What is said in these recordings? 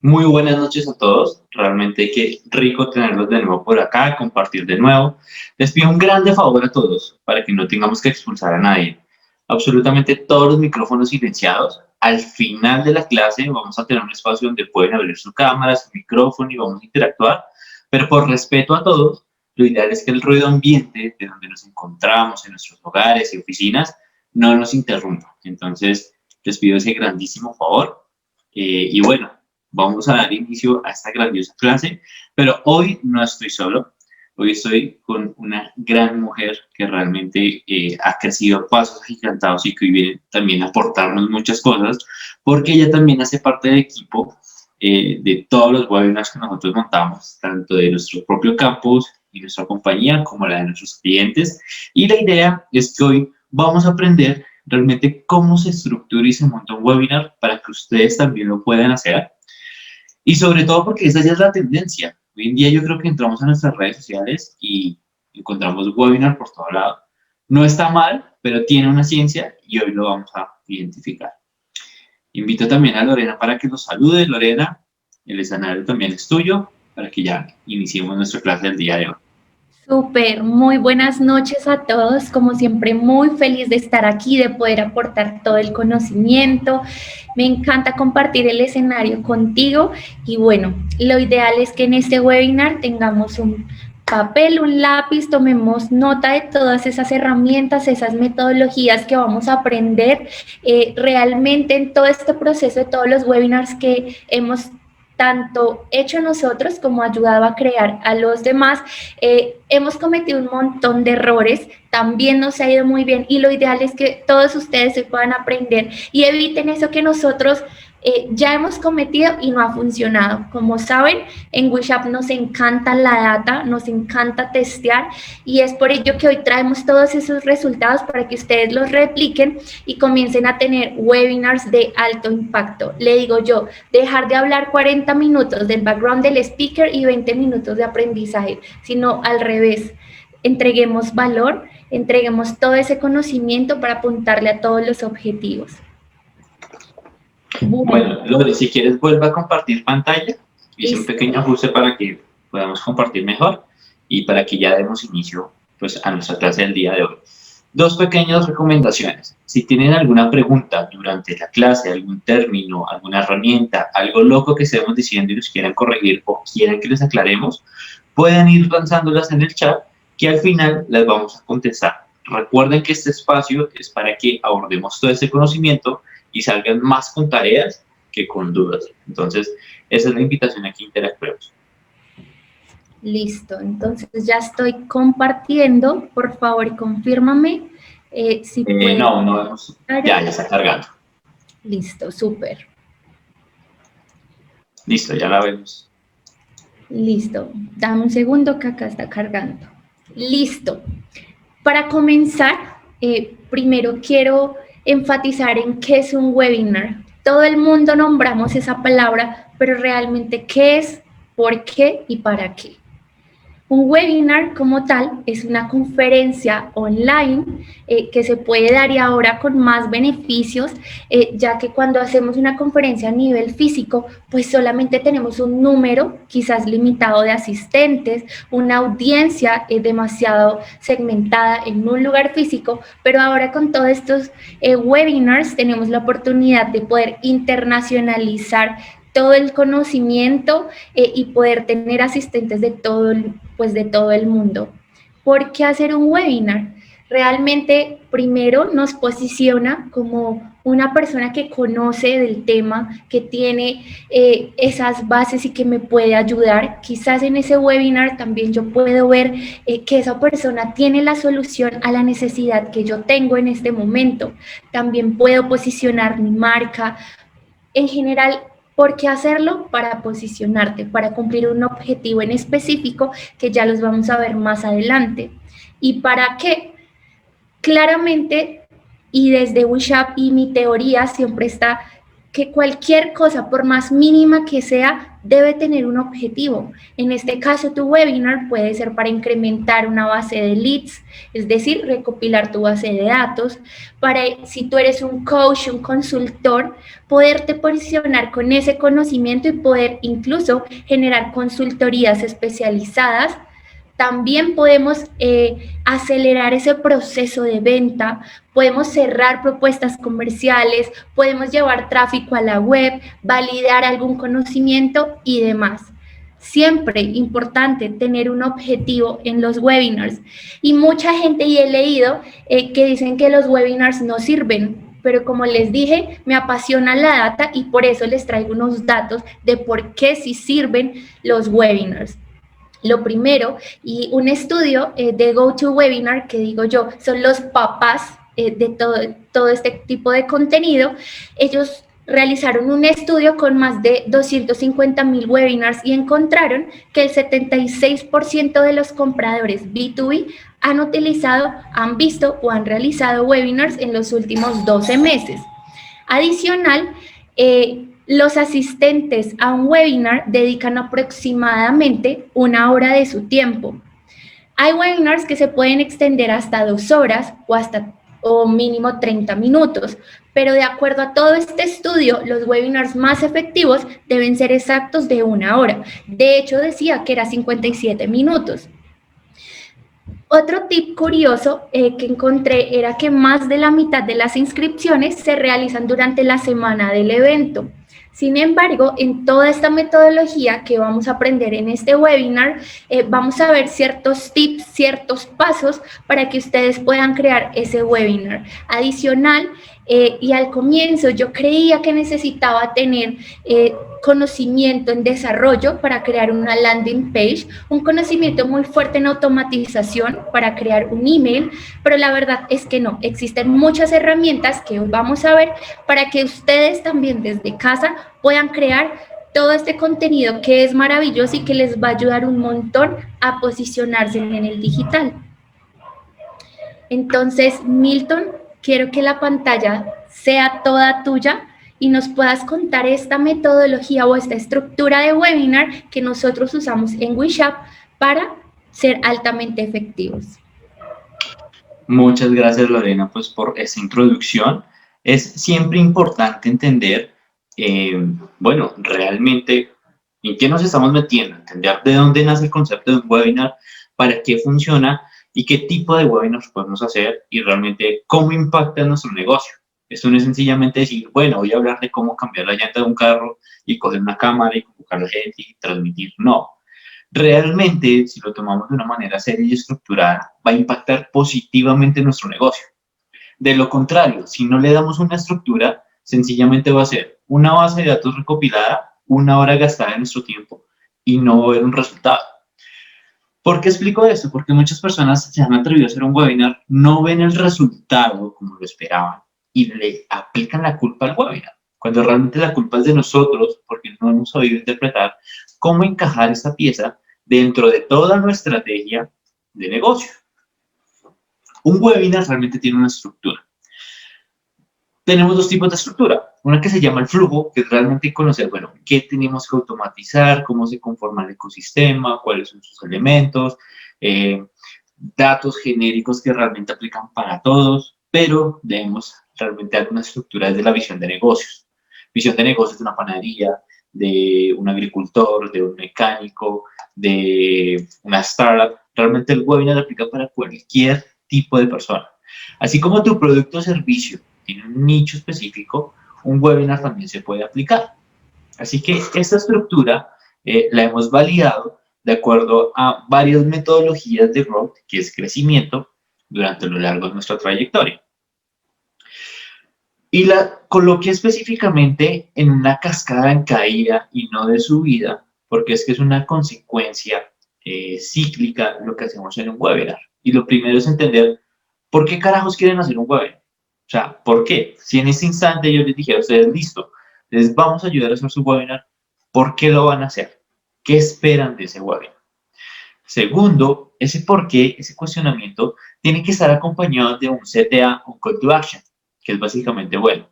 Muy buenas noches a todos. Realmente qué rico tenerlos de nuevo por acá, compartir de nuevo. Les pido un grande favor a todos para que no tengamos que expulsar a nadie. Absolutamente todos los micrófonos silenciados. Al final de la clase vamos a tener un espacio donde pueden abrir su cámara, su micrófono y vamos a interactuar. Pero por respeto a todos, lo ideal es que el ruido ambiente de donde nos encontramos, en nuestros hogares y oficinas, no nos interrumpa. Entonces, les pido ese grandísimo favor. Y bueno, vamos a dar inicio a esta grandiosa clase, pero hoy no estoy solo. Hoy estoy con una gran mujer que realmente ha crecido a pasos agigantados y que hoy viene también a aportarnos muchas cosas, porque ella también hace parte del equipo de todos los webinars que nosotros montamos, tanto de nuestro propio campus y nuestra compañía, como la de nuestros clientes. Y la idea es que hoy vamos a aprender realmente cómo se estructura y se monta un webinar para que ustedes también lo puedan hacer. Y sobre todo porque esa ya es la tendencia. Hoy en día yo creo que entramos a nuestras redes sociales y encontramos webinar por todo lado. No está mal, pero tiene una ciencia y hoy lo vamos a identificar. Invito también a Lorena para que nos salude. Lorena, el escenario también es tuyo para que ya iniciemos nuestra clase del día de hoy. Súper, muy buenas noches a todos. Como siempre, muy feliz de estar aquí, de poder aportar todo el conocimiento. Me encanta compartir el escenario contigo y bueno, lo ideal es que en este webinar tengamos un papel, un lápiz, tomemos nota de todas esas herramientas, esas metodologías que vamos a aprender realmente en todo este proceso de todos los webinars que hemos tanto hecho nosotros como ayudado a crear a los demás. Hemos cometido un montón de errores, también nos ha ido muy bien y lo ideal es que todos ustedes se puedan aprender y eviten eso que nosotros ya hemos cometido y no ha funcionado. Como saben, en WishUp nos encanta la data, nos encanta testear y es por ello que hoy traemos todos esos resultados para que ustedes los repliquen y comiencen a tener webinars de alto impacto. Le digo yo, dejar de hablar 40 minutos del background del speaker y 20 minutos de aprendizaje, sino al revés. Entreguemos valor, entreguemos todo ese conocimiento para apuntarle a todos los objetivos. Bueno, Lore, si quieres vuelve a compartir pantalla. Hice un Listo. pequeño ajuste para que podamos compartir mejor y para que ya demos inicio pues, a nuestra clase del día de hoy. Dos pequeñas recomendaciones. Si tienen alguna pregunta durante la clase, algún término, alguna herramienta, algo loco que estemos diciendo y nos quieran corregir o quieran que les aclaremos, pueden ir lanzándolas en el chat que al final las vamos a contestar. Recuerden que este espacio es para que abordemos todo este conocimiento y salgan más con tareas que con dudas. Entonces, esa es la invitación a que interactuemos. Listo, entonces ya estoy compartiendo. Por favor, confírmame si puede. No vemos. Ya está cargando. Listo, súper. Listo, ya la vemos. Listo, dame un segundo que acá está cargando. Listo. Para comenzar, primero quiero enfatizar en qué es un webinar. Todo el mundo nombramos esa palabra, pero realmente ¿qué es, por qué y para qué? Un webinar como tal es una conferencia online que se puede dar y ahora con más beneficios, ya que cuando hacemos una conferencia a nivel físico, pues solamente tenemos un número quizás limitado de asistentes, una audiencia demasiado segmentada en un lugar físico, pero ahora con todos estos webinars tenemos la oportunidad de poder internacionalizar todo el conocimiento y poder tener asistentes de todo el mundo. ¿Por qué hacer un webinar? Realmente, primero, nos posiciona como una persona que conoce del tema, que tiene esas bases y que me puede ayudar. Quizás en ese webinar también yo puedo ver que esa persona tiene la solución a la necesidad que yo tengo en este momento. También puedo posicionar mi marca. En general, ¿por qué hacerlo? Para posicionarte, para cumplir un objetivo en específico que ya los vamos a ver más adelante. ¿Y para qué? Claramente, y desde WishUp y mi teoría siempre está que cualquier cosa, por más mínima que sea, debe tener un objetivo. En este caso, tu webinar puede ser para incrementar una base de leads, es decir, recopilar tu base de datos, para, si tú eres un coach, un consultor, poderte posicionar con ese conocimiento y poder incluso generar consultorías especializadas. También podemos acelerar ese proceso de venta, podemos cerrar propuestas comerciales, podemos llevar tráfico a la web, validar algún conocimiento y demás. Siempre importante tener un objetivo en los webinars. Y mucha gente, y he leído, que dicen que los webinars no sirven, pero como les dije, me apasiona la data y por eso les traigo unos datos de por qué sí sirven los webinars. Lo primero, y un estudio de GoToWebinar, que digo yo, son los papás de todo este tipo de contenido. Ellos realizaron un estudio con más de 250,000 webinars y encontraron que el 76% de los compradores B2B han utilizado, han visto o han realizado webinars en los últimos 12 meses. Adicional, los asistentes a un webinar dedican aproximadamente 1 hora de su tiempo. Hay webinars que se pueden extender hasta 2 horas o mínimo 30 minutos, pero de acuerdo a todo este estudio, los webinars más efectivos deben ser exactos de 1 hora. De hecho, decía que era 57 minutos. Otro tip curioso que encontré era que más de la mitad de las inscripciones se realizan durante la semana del evento. Sin embargo, en toda esta metodología que vamos a aprender en este webinar, vamos a ver ciertos tips, ciertos pasos para que ustedes puedan crear ese webinar. Adicional, y al comienzo yo creía que necesitaba tener conocimiento en desarrollo para crear una landing page, un conocimiento muy fuerte en automatización para crear un email, pero la verdad es que no, existen muchas herramientas que hoy vamos a ver para que ustedes también desde casa puedan crear todo este contenido que es maravilloso y que les va a ayudar un montón a posicionarse en el digital. Entonces, Milton, quiero que la pantalla sea toda tuya y nos puedas contar esta metodología o esta estructura de webinar que nosotros usamos en WeShop para ser altamente efectivos. Muchas gracias, Lorena, pues por esa introducción. Es siempre importante entender, bueno, realmente en qué nos estamos metiendo, entender de dónde nace el concepto de un webinar, para qué funciona y qué tipo de webinars podemos hacer y realmente cómo impacta en nuestro negocio. Esto no es sencillamente decir, bueno, voy a hablar de cómo cambiar la llanta de un carro y coger una cámara y convocar a la gente y transmitir. No. Realmente, si lo tomamos de una manera seria y estructurada, va a impactar positivamente en nuestro negocio. De lo contrario, si no le damos una estructura, sencillamente va a ser una base de datos recopilada, 1 hora gastada en nuestro tiempo y no va a haber un resultado. ¿Por qué explico esto? Porque muchas personas se han atrevido a hacer un webinar, no ven el resultado como lo esperaban y le aplican la culpa al webinar, cuando realmente la culpa es de nosotros porque no hemos sabido interpretar cómo encajar esta pieza dentro de toda nuestra estrategia de negocio. Un webinar realmente tiene una estructura. Tenemos dos tipos de estructura. Una que se llama el flujo, que es realmente conocer, bueno, qué tenemos que automatizar, cómo se conforma el ecosistema, cuáles son sus elementos, datos genéricos que realmente aplican para todos, pero debemos realmente dar una estructura desde la visión de negocios. Visión de negocios de una panadería, de un agricultor, de un mecánico, de una startup. Realmente el webinar aplica para cualquier tipo de persona. Así como tu producto o servicio tiene un nicho específico, un webinar también se puede aplicar. Así que esta estructura la hemos validado de acuerdo a varias metodologías de growth, que es crecimiento, durante lo largo de nuestra trayectoria. Y la coloqué específicamente en una cascada en caída y no de subida, porque es que es una consecuencia cíclica lo que hacemos en un webinar. Y lo primero es entender por qué carajos quieren hacer un webinar. O sea, ¿por qué? Si en este instante yo les dijera a ustedes, listo, les vamos a ayudar a hacer su webinar, ¿por qué lo van a hacer? ¿Qué esperan de ese webinar? Segundo, ese por qué, ese cuestionamiento, tiene que estar acompañado de un CTA, un Call to Action, que es básicamente, bueno,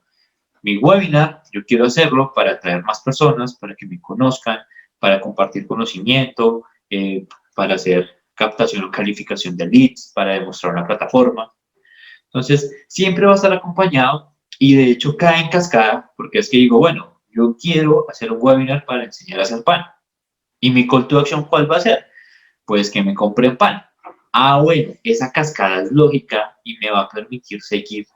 mi webinar, yo quiero hacerlo para atraer más personas, para que me conozcan, para compartir conocimiento, para hacer captación o calificación de leads, para demostrar una plataforma. Entonces, siempre va a estar acompañado y de hecho cae en cascada porque es que digo, bueno, yo quiero hacer un webinar para enseñar a hacer pan. ¿Y mi call to action cuál va a ser? Pues que me compren pan. Ah, bueno, esa cascada es lógica y me va a permitir seguir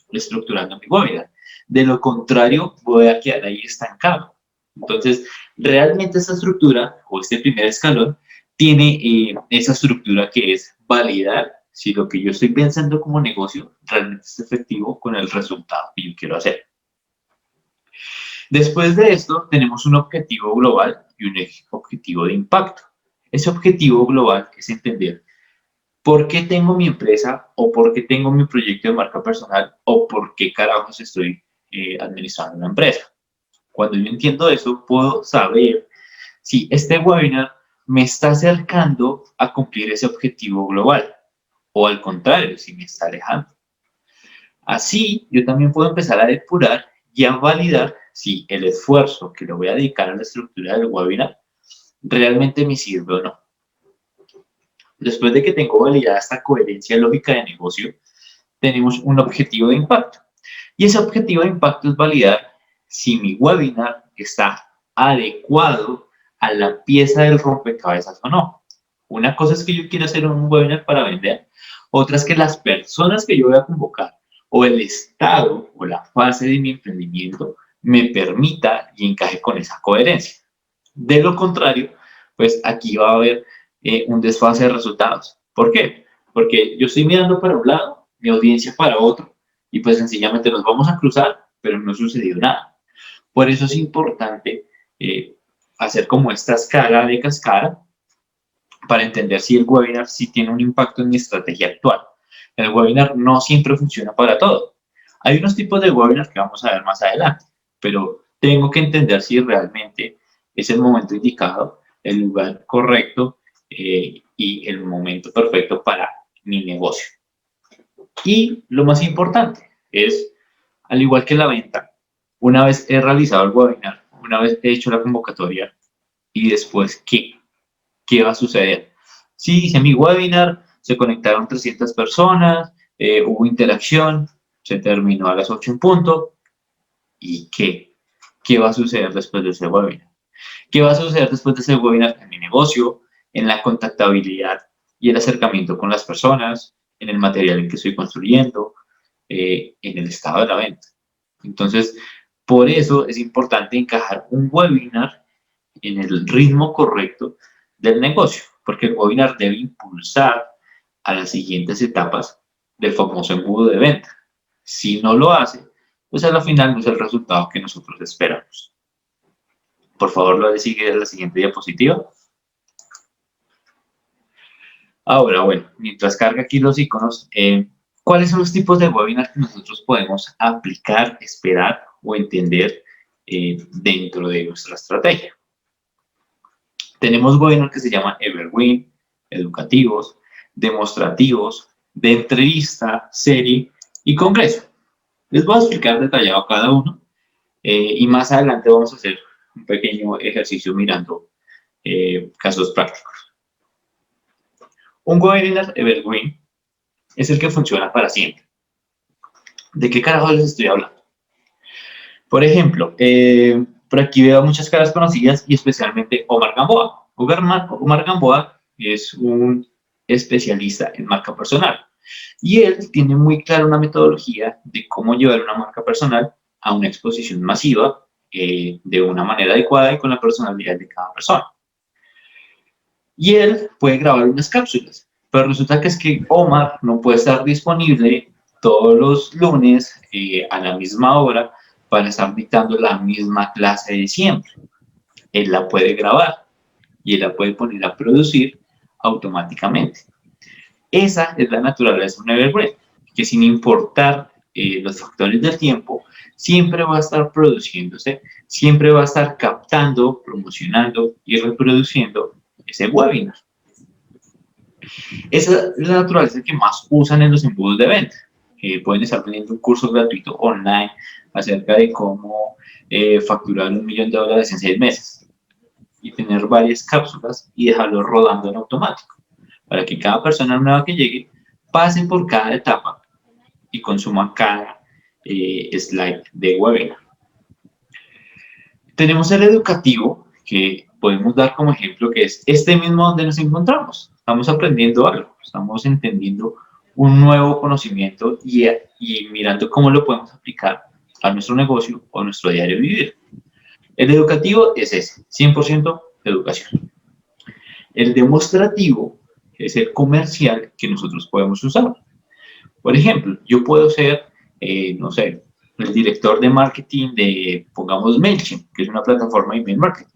estructurando mi webinar. De lo contrario, voy a quedar ahí estancado. Entonces, realmente esta estructura o este primer escalón tiene esa estructura que es validar si lo que yo estoy pensando como negocio realmente es efectivo con el resultado que yo quiero hacer. Después de esto, tenemos un objetivo global y un objetivo de impacto. Ese objetivo global es entender por qué tengo mi empresa o por qué tengo mi proyecto de marca personal o por qué carajos estoy administrando una empresa. Cuando yo entiendo eso, puedo saber si este webinar me está acercando a cumplir ese objetivo global o al contrario, si me está alejando. Así, yo también puedo empezar a depurar y a validar si el esfuerzo que le voy a dedicar a la estructura del webinar realmente me sirve o no. Después de que tengo validada esta coherencia lógica de negocio, tenemos un objetivo de impacto. Y ese objetivo de impacto es validar si mi webinar está adecuado a la pieza del rompecabezas o no. Una cosa es que yo quiero hacer un webinar para vender, otra es que las personas que yo voy a convocar o el estado o la fase de mi emprendimiento me permita y encaje con esa coherencia. De lo contrario, pues aquí va a haber un desfase de resultados. ¿Por qué? Porque yo estoy mirando para un lado, mi audiencia para otro, y pues sencillamente nos vamos a cruzar, pero no ha sucedido nada. Por eso es importante hacer como esta escala de cascada para entender si el webinar sí tiene un impacto en mi estrategia actual. El webinar no siempre funciona para todo. Hay unos tipos de webinars que vamos a ver más adelante, pero tengo que entender si realmente es el momento indicado, el lugar correcto y el momento perfecto para mi negocio. Y lo más importante es, al igual que la venta, una vez he realizado el webinar, una vez he hecho la convocatoria y después, ¿qué va a suceder? Sí, hice mi webinar, se conectaron 300 personas, hubo interacción, se terminó a las 8 en punto. ¿Y qué? ¿Qué va a suceder después de ese webinar? ¿Qué va a suceder después de ese webinar en mi negocio, en la contactabilidad y el acercamiento con las personas, en el material en que estoy construyendo, en el estado de la venta? Entonces, por eso es importante encajar un webinar en el ritmo correcto del negocio, porque el webinar debe impulsar a las siguientes etapas del famoso embudo de venta. Si no lo hace, pues a la final no es el resultado que nosotros esperamos. Por favor, lo sigue a la siguiente diapositiva. Ahora, bueno, mientras carga aquí los iconos, ¿cuáles son los tipos de webinar que nosotros podemos aplicar, esperar o entender dentro de nuestra estrategia? Tenemos webinars que se llaman Evergreen, educativos, demostrativos, de entrevista, serie y congreso. Les voy a explicar detallado cada uno y más adelante vamos a hacer un pequeño ejercicio mirando casos prácticos. Un webinar Evergreen es el que funciona para siempre. ¿De qué carajo les estoy hablando? Por ejemplo, por aquí veo muchas caras conocidas y especialmente Omar Gamboa. Omar Gamboa es un especialista en marca personal y él tiene muy clara una metodología de cómo llevar una marca personal a una exposición masiva de una manera adecuada y con la personalidad de cada persona. Y él puede grabar unas cápsulas, pero resulta que es que Omar no puede estar disponible todos los lunes a la misma hora para estar dictando la misma clase de siempre. Él la puede grabar y él la puede poner a producir automáticamente. Esa es la naturaleza de un evergreen, que sin importar los factores del tiempo, siempre va a estar produciéndose, siempre va a estar captando, promocionando y reproduciendo ese webinar. Esa es la naturaleza que más usan en los embudos de venta. pueden estar vendiendo un curso gratuito online acerca de cómo facturar $1.000.000 en 6 meses y tener varias cápsulas y dejarlo rodando en automático para que cada persona nueva que llegue pase por cada etapa y consuma cada slide de webinar. Tenemos el educativo, que podemos dar como ejemplo, que es este mismo donde nos encontramos. Estamos aprendiendo algo, estamos entendiendo un nuevo conocimiento y mirando cómo lo podemos aplicar a nuestro negocio o a nuestro diario vivir. El educativo es ese, 100% educación. El demostrativo es el comercial que nosotros podemos usar. Por ejemplo, yo puedo ser, no sé, el director de marketing de, pongamos, MailChimp, que es una plataforma de email marketing.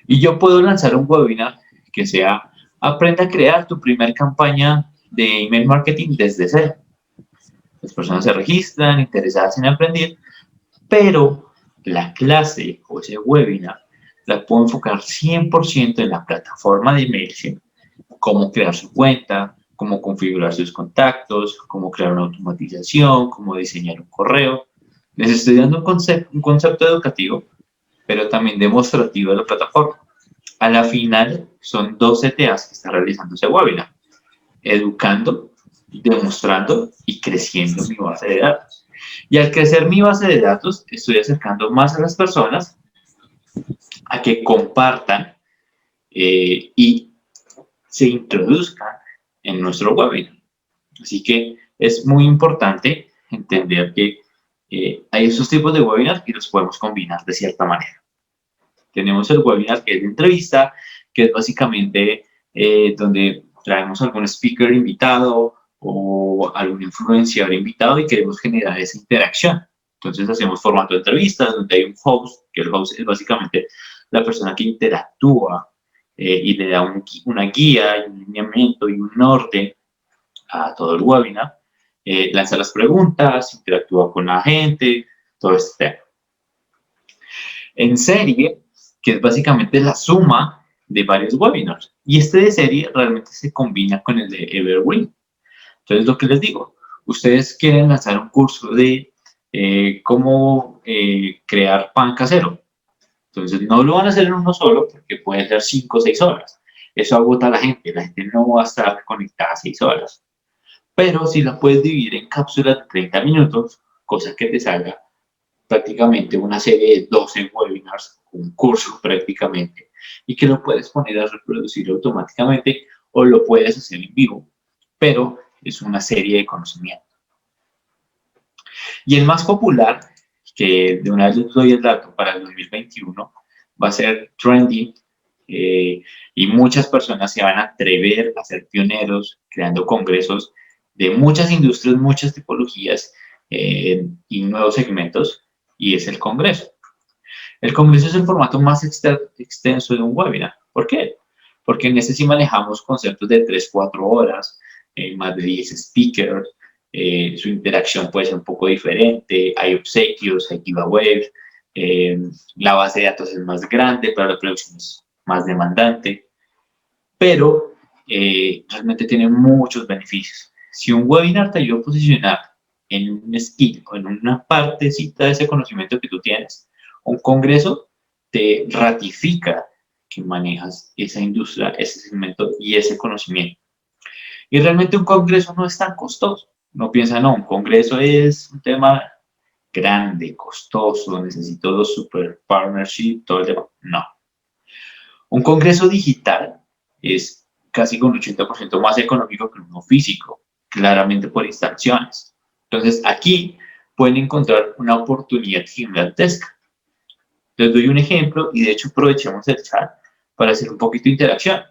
Y yo puedo lanzar un webinar que sea, aprenda a crear tu primera campaña de email marketing desde cero. Las personas se registran, interesadas en aprender, pero la clase o ese webinar la puedo enfocar 100% en la plataforma de MailChimp, cómo crear su cuenta, cómo configurar sus contactos, cómo crear una automatización, cómo diseñar un correo. Les estoy dando un concepto educativo, pero también demostrativo de la plataforma. A la final, son 2 CTAs que están realizando ese webinar, educando, demostrando y creciendo mi base de datos. Y al crecer mi base de datos, estoy acercando más a las personas a que compartan y se introduzcan en nuestro webinar. Así que es muy importante entender que hay esos tipos de webinars y los podemos combinar de cierta manera. Tenemos el webinar que es de entrevista, que es básicamente donde traemos algún speaker invitado o algún influenciador invitado y queremos generar esa interacción. Entonces hacemos formato de entrevistas donde hay un host, que el host es básicamente la persona que interactúa y le da una guía, un lineamiento y un norte a todo el webinar. Lanza las preguntas, interactúa con la gente, todo este tema. En serie, que es básicamente la suma de varios webinars. Y este de serie realmente se combina con el de Evergreen. Entonces, lo que les digo, ustedes quieren lanzar un curso de cómo crear pan casero. Entonces, no lo van a hacer en uno solo porque pueden ser 5 o 6 horas. Eso agota a la gente no va a estar conectada 6 horas. Pero si la puedes dividir en cápsulas de 30 minutos, cosa que te salga prácticamente una serie de 12 webinars, un curso prácticamente, y que lo puedes poner a reproducir automáticamente o lo puedes hacer en vivo, pero es una serie de conocimiento. Y el más popular, que de una vez les doy el dato para el 2021, va a ser Trending, y muchas personas se van a atrever a ser pioneros creando congresos de muchas industrias, muchas tipologías y nuevos segmentos, y es el congreso. El congreso es el formato más extenso de un webinar. ¿Por qué? Porque en este sí manejamos conceptos de 3-4 horas, más de 10 speakers, su interacción puede ser un poco diferente, hay obsequios, hay giveaways, la base de datos es más grande, pero la producción es más demandante, pero realmente tiene muchos beneficios. Si un webinar te ayuda a posicionar en un skill o en una partecita de ese conocimiento que tú tienes, un congreso te ratifica que manejas esa industria, ese segmento y ese conocimiento. Y realmente un congreso no es tan costoso. No piensa, no, un congreso es un tema grande, costoso, necesito los super partnership, todo el tema. No. Un congreso digital es casi con un 80% más económico que uno físico, claramente por instalaciones. Entonces, aquí pueden encontrar una oportunidad gigantesca. Les doy un ejemplo y de hecho aprovechemos el chat para hacer un poquito de interacción.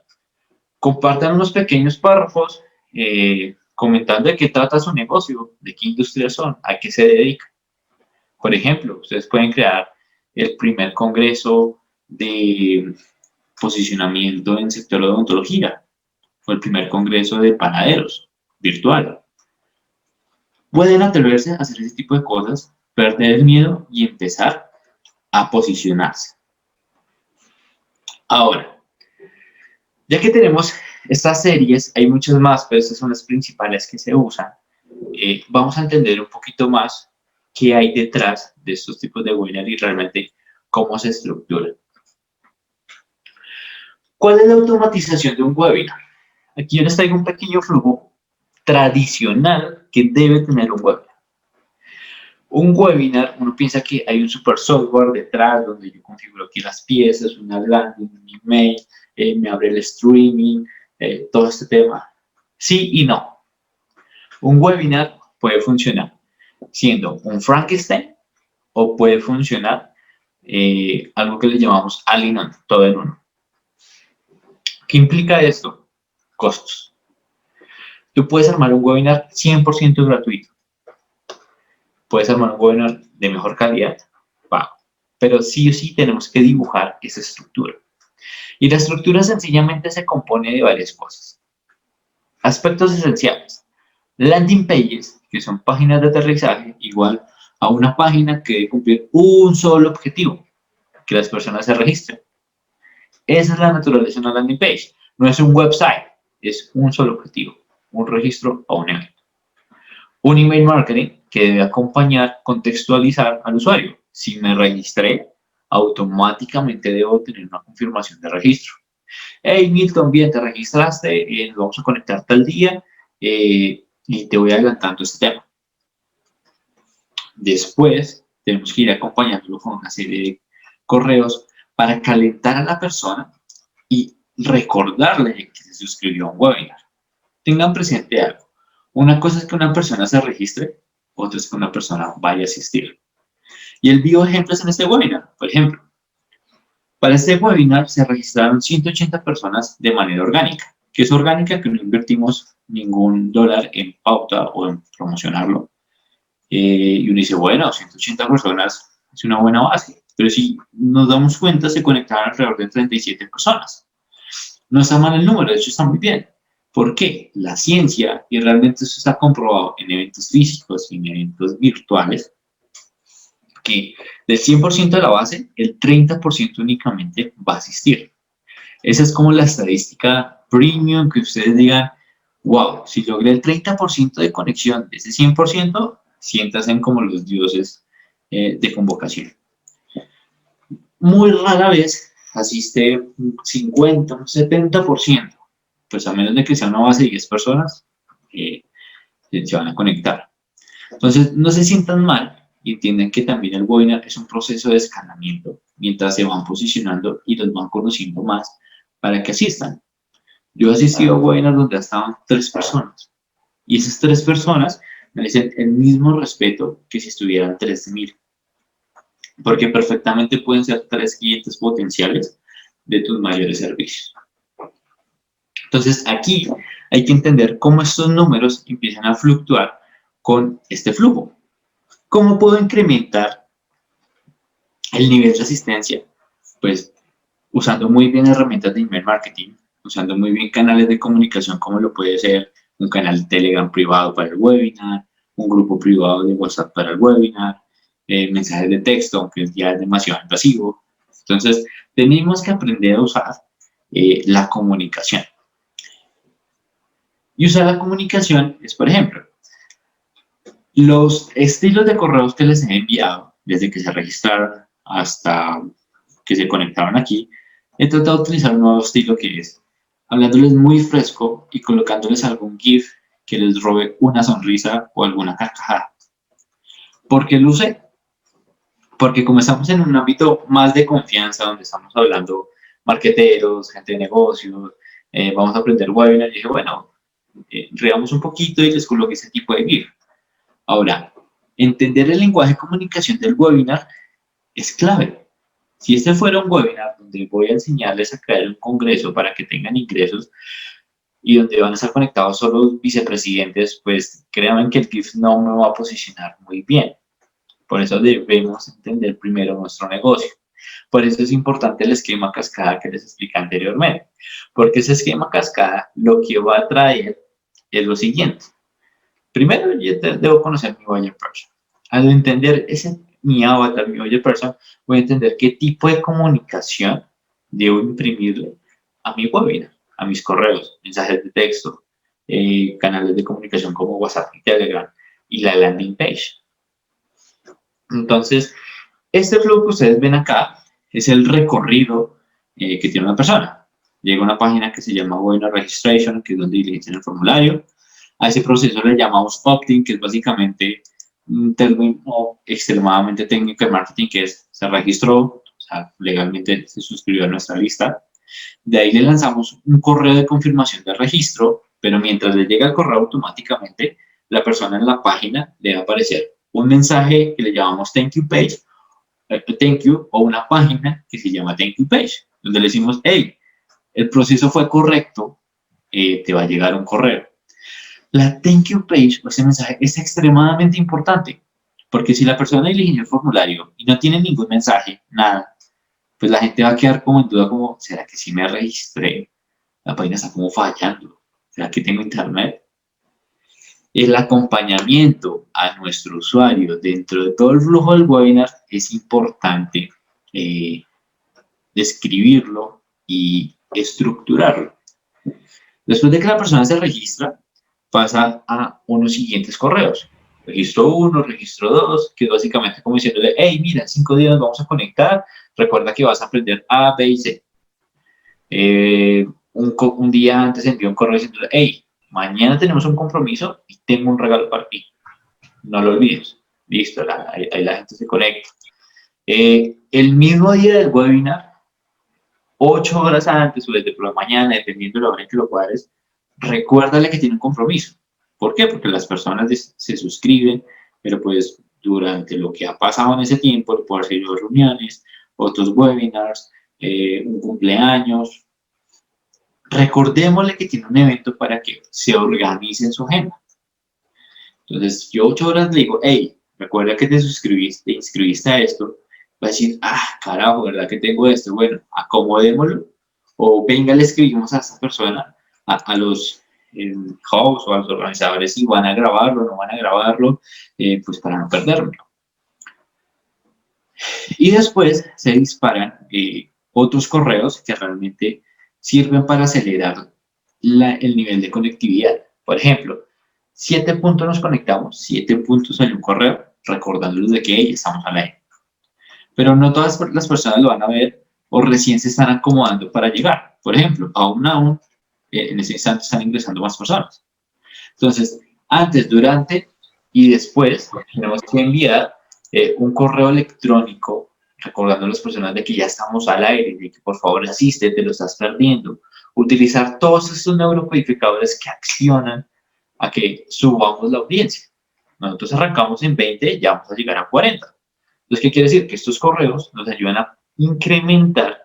Compartan unos pequeños párrafos comentando de qué trata su negocio, de qué industrias son, a qué se dedican. Por ejemplo, ustedes pueden crear el primer congreso de posicionamiento en el sector de odontología o el primer congreso de panaderos virtual. Pueden atreverse a hacer ese tipo de cosas, perder el miedo y empezar a posicionarse. Ahora, ya que tenemos estas series, hay muchas más, pero estas son las principales que se usan. vamos a entender un poquito más qué hay detrás de estos tipos de webinar y realmente cómo se estructuran. ¿Cuál es la automatización de un webinar? Aquí yo les traigo un pequeño flujo tradicional que debe tener un webinar. Un webinar, uno piensa que hay un super software detrás donde yo configuro aquí las piezas, una landing, un email, me abre el streaming, todo este tema. Sí y no. Un webinar puede funcionar siendo un Frankenstein o puede funcionar algo que le llamamos all-in-one, todo en uno. ¿Qué implica esto? Costos. Tú puedes armar un webinar 100% gratuito. Puedes armar un webinar de mejor calidad, pago. Pero sí o sí tenemos que dibujar esa estructura. Y la estructura sencillamente se compone de varias cosas. Aspectos esenciales. Landing pages, que son páginas de aterrizaje, igual a una página que debe cumplir un solo objetivo, que las personas se registren. Esa es la naturaleza de una landing page. No es un website, es un solo objetivo, un registro o un evento. Un email marketing que debe acompañar, contextualizar al usuario. Si me registré, automáticamente debo tener una confirmación de registro. Hey Milton, bien, te registraste, nos vamos a conectar tal día y te voy adelantando este tema. Después, tenemos que ir acompañándolo con una serie de correos para calentar a la persona y recordarle que se suscribió a un webinar. Tengan presente algo. Una cosa es que una persona se registre, otra es que una persona vaya a asistir. Y él vio ejemplos en este webinar. Por ejemplo, para este webinar se registraron 180 personas de manera orgánica. ¿Qué es orgánica? Que no invertimos ningún dólar en pauta o en promocionarlo. Y uno dice, bueno, 180 personas es una buena base. Pero si nos damos cuenta, se conectaron alrededor de 37 personas. No está mal el número, de hecho está muy bien. ¿Por qué? La ciencia, y realmente eso está comprobado en eventos físicos y en eventos virtuales, que del 100% de la base, el 30% únicamente va a asistir. Esa es como la estadística premium que ustedes digan, wow, si logré el 30% de conexión de ese 100%, siéntanse como los dioses de convocación. Muy rara vez asiste un 50, un 70%, pues a menos de que sea una base de 10 personas, se van a conectar. Entonces, no se sientan mal y entiendan que también el webinar es un proceso de escalamiento mientras se van posicionando y los van conociendo más para que asistan. Yo he asistido a webinars donde estaban 3 personas y esas 3 personas merecen el mismo respeto que si estuvieran 3.000, porque perfectamente pueden ser 3 clientes potenciales de tus mayores servicios. Entonces, aquí hay que entender cómo estos números empiezan a fluctuar con este flujo. ¿Cómo puedo incrementar el nivel de asistencia? Pues usando muy bien herramientas de email marketing, usando muy bien canales de comunicación como lo puede ser un canal de Telegram privado para el webinar, un grupo privado de WhatsApp para el webinar, mensajes de texto, aunque ya es demasiado invasivo. Entonces, tenemos que aprender a usar la comunicación. Y usar la comunicación es, por ejemplo, los estilos de correos que les he enviado desde que se registraron hasta que se conectaron aquí, he tratado de utilizar un nuevo estilo que es hablándoles muy fresco y colocándoles algún GIF que les robe una sonrisa o alguna carcajada. ¿Por qué lo usé? Porque como estamos en un ámbito más de confianza, donde estamos hablando marqueteros, gente de negocios, vamos a aprender webinar, y dije, bueno, riamos un poquito y les coloqué ese tipo de GIF. Ahora, entender el lenguaje de comunicación del webinar es clave. Si este fuera un webinar donde voy a enseñarles a crear un congreso para que tengan ingresos y donde van a estar conectados solo los vicepresidentes, pues créanme que el GIF no me va a posicionar muy bien. Por eso debemos entender primero nuestro negocio. Por eso es importante el esquema cascada que les expliqué anteriormente. Porque ese esquema cascada lo que va a traer es lo siguiente. Primero, yo debo conocer mi buyer person. Al entender mi avatar, mi buyer person, voy a entender qué tipo de comunicación debo imprimirle a mi webinar, a mis correos, mensajes de texto, canales de comunicación como WhatsApp y Telegram, y la landing page. Entonces, este flujo que ustedes ven acá es el recorrido que tiene una persona. Llega a una página que se llama Webinar Registration, que es donde diligencian el formulario. A ese proceso le llamamos opt-in, que es básicamente un término extremadamente técnico de marketing, que es se registró, o sea, legalmente se suscribió a nuestra lista. De ahí le lanzamos un correo de confirmación de registro, pero mientras le llega el correo automáticamente, la persona en la página le va a aparecer un mensaje que le llamamos thank you page, thank you, o una página que se llama thank you page, donde le decimos, hey, el proceso fue correcto, te va a llegar un correo. La thank you page o ese mensaje es extremadamente importante, porque si la persona elige el formulario y no tiene ningún mensaje, nada, pues la gente va a quedar como en duda, como, ¿será que sí me registré? La página está como fallando. ¿Será que tengo internet? El acompañamiento a nuestro usuario dentro de todo el flujo del webinar es importante describirlo y estructurarlo. Después de que la persona se registra, pasa a unos siguientes correos. Registro 1, registro 2, que es básicamente como diciéndole, hey, mira, en 5 días nos vamos a conectar, recuerda que vas a aprender A, B y C. Un día antes envió un correo diciéndole, hey, mañana tenemos un compromiso y tengo un regalo para ti. No lo olvides. Listo, ahí la gente se conecta. El mismo día del webinar, 8 horas antes o desde por la mañana, dependiendo de la hora en que lo cuadres, recuérdale que tiene un compromiso. ¿Por qué? Porque las personas se suscriben, pero pues durante lo que ha pasado en ese tiempo, puede ser reuniones, otros webinars, un cumpleaños. Recordémosle que tiene un evento para que se organice en su agenda. Entonces, yo 8 horas le digo, hey, recuerda que te inscribiste a esto. Va a decir, carajo, ¿verdad que tengo esto? Bueno, acomodémoslo. O venga, le escribimos a esta persona, a los hosts o a los organizadores si van a grabarlo o no van a grabarlo, pues para no perdérmelo. Y después se disparan otros correos que realmente sirven para acelerar el nivel de conectividad. Por ejemplo, 7 puntos nos conectamos, 7 puntos salió un correo recordándoles de que estamos al aire. Pero no todas las personas lo van a ver o recién se están acomodando para llegar. Por ejemplo, aún en ese instante están ingresando más personas. Entonces, antes, durante y después tenemos que enviar un correo electrónico recordando a las personas de que ya estamos al aire, de que por favor asiste, te lo estás perdiendo. Utilizar todos estos neurocodificadores que accionan a que subamos la audiencia. Nosotros arrancamos en 20, ya vamos a llegar a 40. Entonces, ¿qué quiere decir? Que estos correos nos ayudan a incrementar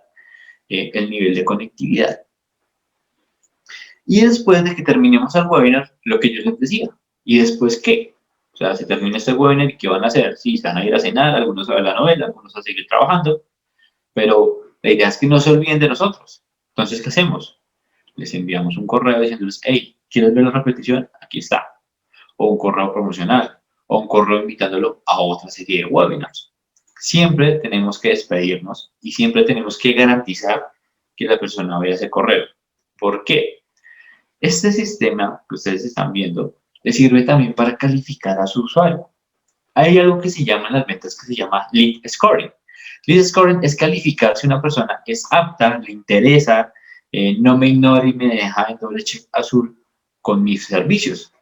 el nivel de conectividad. Y después de que terminemos el webinar, lo que yo les decía, ¿y después qué? O sea, se termina este webinar y ¿qué van a hacer? Sí, se van a ir a cenar, algunos a ver la novela, algunos a seguir trabajando, pero la idea es que no se olviden de nosotros. Entonces, ¿qué hacemos? Les enviamos un correo diciéndoles, hey, ¿quieres ver la repetición? Aquí está. O un correo promocional, o un correo invitándolo a otra serie de webinars. Siempre tenemos que despedirnos y siempre tenemos que garantizar que la persona vea ese correo. ¿Por qué? Este sistema que ustedes están viendo le sirve también para calificar a su usuario. Hay algo que se llama en las ventas que se llama lead scoring. Lead scoring es calificar si una persona es apta, le interesa, no me ignora y me deja en doble check azul con mis servicios.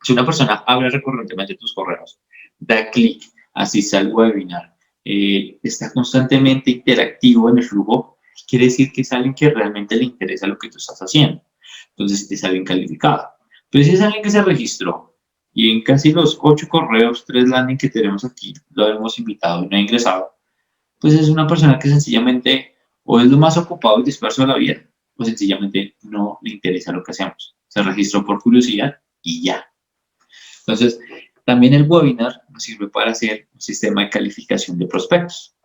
Si una persona abre recurrentemente tus correos, da clic, asiste al webinar, está constantemente interactivo en el flujo, quiere decir que es alguien que realmente le interesa lo que tú estás haciendo. Entonces, es alguien calificado. Pero si es alguien que se registró y en casi los 8 correos, 3 landing que tenemos aquí, lo hemos invitado y no ha ingresado, pues es una persona que sencillamente o es lo más ocupado y disperso de la vida, o sencillamente no le interesa lo que hacemos. Se registró por curiosidad y ya. Entonces, también el webinar nos sirve para hacer un sistema de calificación de prospectos.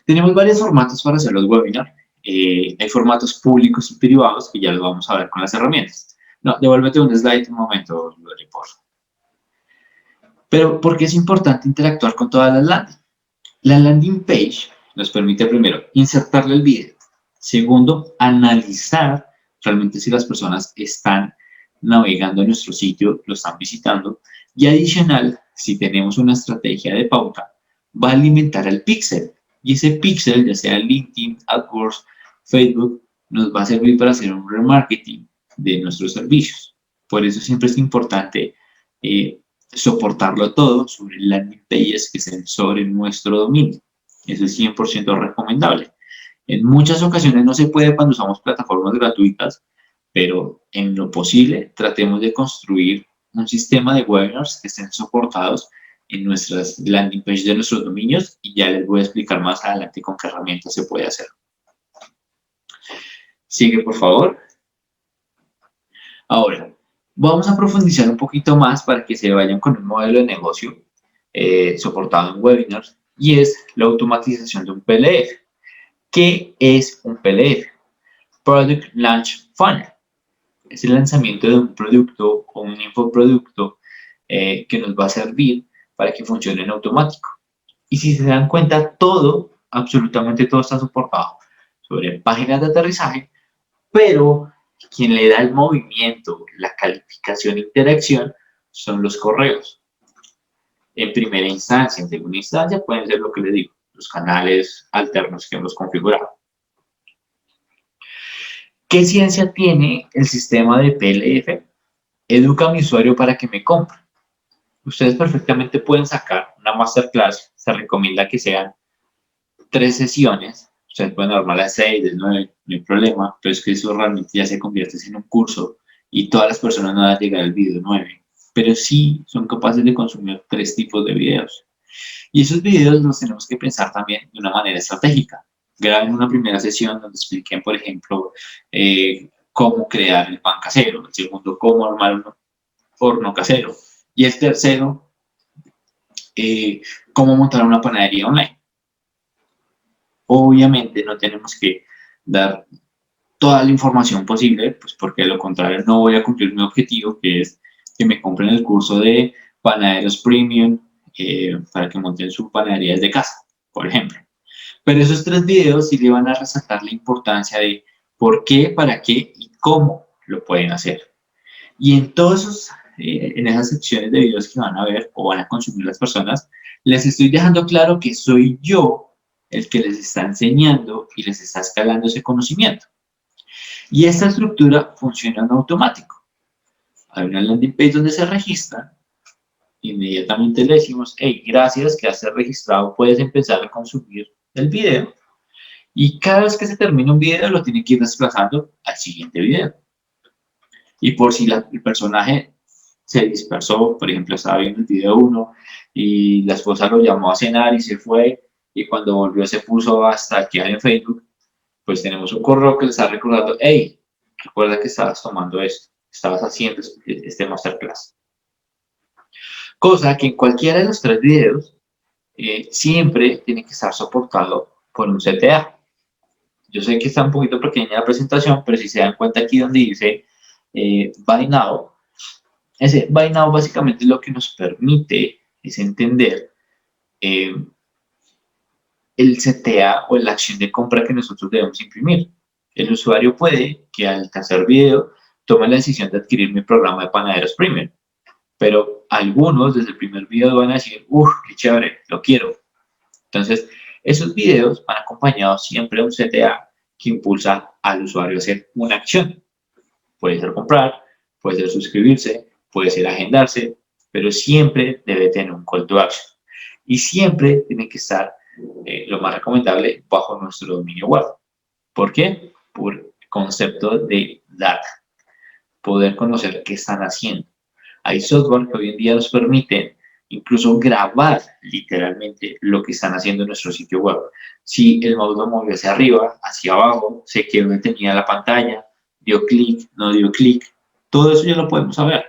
Tenemos varios formatos para hacer los webinars. Hay formatos públicos y privados que ya los vamos a ver con las herramientas. No, devuélvete un slide un momento, Lori, por favor. Pero, ¿por qué es importante interactuar con todas las landing? La landing page nos permite, primero, insertarle el video. Segundo, analizar Realmente si las personas están navegando en nuestro sitio, lo están visitando. Y adicional, si tenemos una estrategia de pauta, va a alimentar al píxel. Y ese píxel, ya sea LinkedIn, AdWords, Facebook, nos va a servir para hacer un remarketing de nuestros servicios. Por eso siempre es importante soportarlo todo sobre landing pages que estén sobre nuestro dominio. Eso es 100% recomendable. En muchas ocasiones no se puede cuando usamos plataformas gratuitas, pero en lo posible tratemos de construir un sistema de webinars que estén soportados en nuestras landing pages de nuestros dominios y ya les voy a explicar más adelante con qué herramientas se puede hacer. Sigue, por favor. Ahora, vamos a profundizar un poquito más para que se vayan con un modelo de negocio soportado en webinars y es la automatización de un PLF. ¿Qué es un PLF? Product Launch Funnel. Es el lanzamiento de un producto o un infoproducto que nos va a servir para que funcione en automático. Y si se dan cuenta, todo, absolutamente todo está soportado sobre páginas de aterrizaje, pero quien le da el movimiento, la calificación e interacción son los correos. En primera instancia, en segunda instancia, pueden ser lo que les digo, los canales alternos que hemos configurado. ¿Qué ciencia tiene el sistema de PLF? Educa a mi usuario para que me compre. Ustedes perfectamente pueden sacar una masterclass, se recomienda que sean 3 sesiones, ustedes pueden armar las 6, de 9, no hay problema, pero es que eso realmente ya se convierte en un curso y todas las personas no van a llegar al video 9, pero sí son capaces de consumir 3 tipos de videos. Y esos videos los tenemos que pensar también de una manera estratégica. Graben una primera sesión donde expliquen, por ejemplo, cómo crear el pan casero, el segundo, cómo armar un horno casero, y el tercero, cómo montar una panadería online. Obviamente no tenemos que dar toda la información posible, pues porque de lo contrario no voy a cumplir mi objetivo, que es que me compren el curso de panaderos premium para que monten su panadería desde casa, por ejemplo. Pero esos 3 videos sí le van a resaltar la importancia de por qué, para qué y cómo lo pueden hacer. Y en todos esos, en esas secciones de videos que van a ver o van a consumir las personas, les estoy dejando claro que soy yo el que les está enseñando y les está escalando ese conocimiento. Y esta estructura funciona en automático. Hay una landing page donde se registra, inmediatamente le decimos, hey, gracias que has registrado, puedes empezar a consumir el video. Y cada vez que se termina un video, lo tiene que ir desplazando al siguiente video. Y por si el personaje se dispersó, por ejemplo, estaba viendo el video 1 y la esposa lo llamó a cenar y se fue, y cuando volvió se puso hasta aquí en Facebook, pues tenemos un correo que le está recordando, hey, recuerda que estabas tomando esto, estabas haciendo este masterclass. Cosa que en cualquiera de los 3 videos siempre tiene que estar soportado por un CTA. Yo sé que está un poquito pequeña la presentación, pero si se dan cuenta aquí donde dice Buy Now, ese Buy Now básicamente lo que nos permite es entender el CTA o la acción de compra que nosotros debemos imprimir. El usuario puede que al hacer video tome la decisión de adquirir mi programa de panaderos premium, pero algunos desde el primer video van a decir, uff, qué chévere, lo quiero. Entonces, esos videos van acompañados siempre de un CTA que impulsa al usuario a hacer una acción. Puede ser comprar, puede ser suscribirse, puede ser agendarse, pero siempre debe tener un call to action. Y siempre tiene que estar lo más recomendable bajo nuestro dominio web. ¿Por qué? Por el concepto de data, poder conocer qué están haciendo. Hay software que hoy en día nos permiten incluso grabar literalmente lo que están haciendo en nuestro sitio web. Si el mouse lo movió hacia arriba, hacia abajo, se quedó detenida la pantalla, dio clic, no dio clic, todo eso ya lo podemos saber.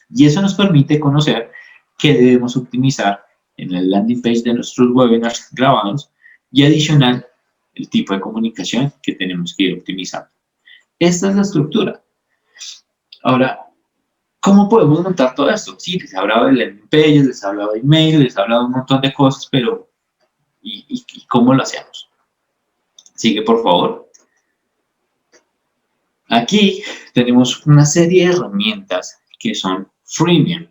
Y eso nos permite conocer qué debemos optimizar en el landing page de nuestros webinars grabados y adicional el tipo de comunicación que tenemos que ir optimizando. Esta es la estructura. Ahora, ¿cómo podemos montar todo esto? Sí, les he hablado de landing pages, les he hablado de email, les he hablado de un montón de cosas, pero ¿y cómo lo hacemos? Sigue, por favor. Aquí tenemos una serie de herramientas que son freemium.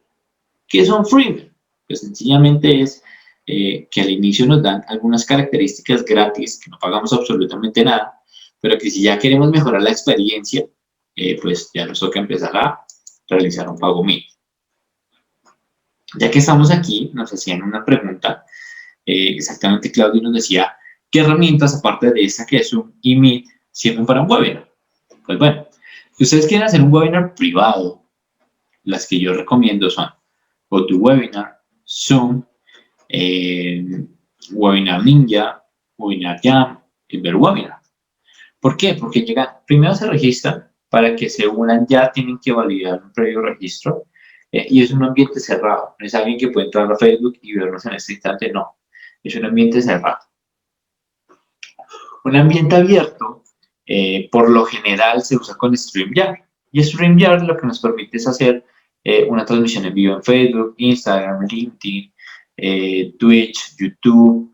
¿Qué son freemium? Pues sencillamente es que al inicio nos dan algunas características gratis, que no pagamos absolutamente nada, pero que si ya queremos mejorar la experiencia, pues ya nos toca empezar a realizar un pago mínimo. Ya que estamos aquí, nos hacían una pregunta, exactamente Claudio nos decía, ¿qué herramientas aparte de esta que es Zoom y Meet sirven para un webinar? Pues bueno, si ustedes quieren hacer un webinar privado, las que yo recomiendo son GoToWebinar, Zoom, Webinar Ninja, Webinar Jam y VerWebinar. ¿Por qué? Porque primero se registran, para que se unan ya tienen que validar un previo registro y es un ambiente cerrado, no es alguien que puede entrar a Facebook y vernos en este instante, no, es un ambiente cerrado. Un ambiente abierto, por lo general se usa con StreamYard y StreamYard lo que nos permite es hacer una transmisión en vivo en Facebook, Instagram, LinkedIn, Twitch, YouTube,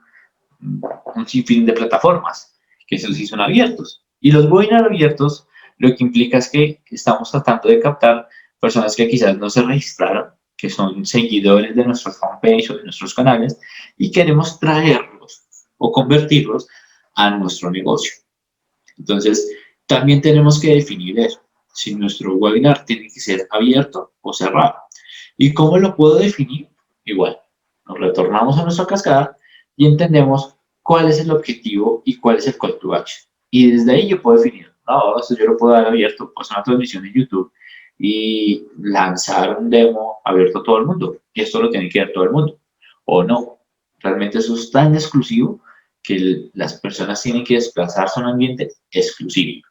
un sinfín de plataformas, que esos sí son abiertos. Y los webinars abiertos lo que implica es que estamos tratando de captar personas que quizás no se registraron, que son seguidores de nuestra fanpage o de nuestros canales, y queremos traerlos o convertirlos a nuestro negocio. Entonces, también tenemos que definir eso, si nuestro webinar tiene que ser abierto o cerrado. ¿Y cómo lo puedo definir? Igual, nos retornamos a nuestra cascada y entendemos cuál es el objetivo y cuál es el call to action. Y desde ahí yo puedo definir, no, esto yo lo puedo dar abierto, pues una transmisión en YouTube y lanzar un demo abierto a todo el mundo. Y esto lo tiene que ver todo el mundo. O no, realmente eso es tan exclusivo que las personas tienen que desplazarse a un ambiente exclusivo.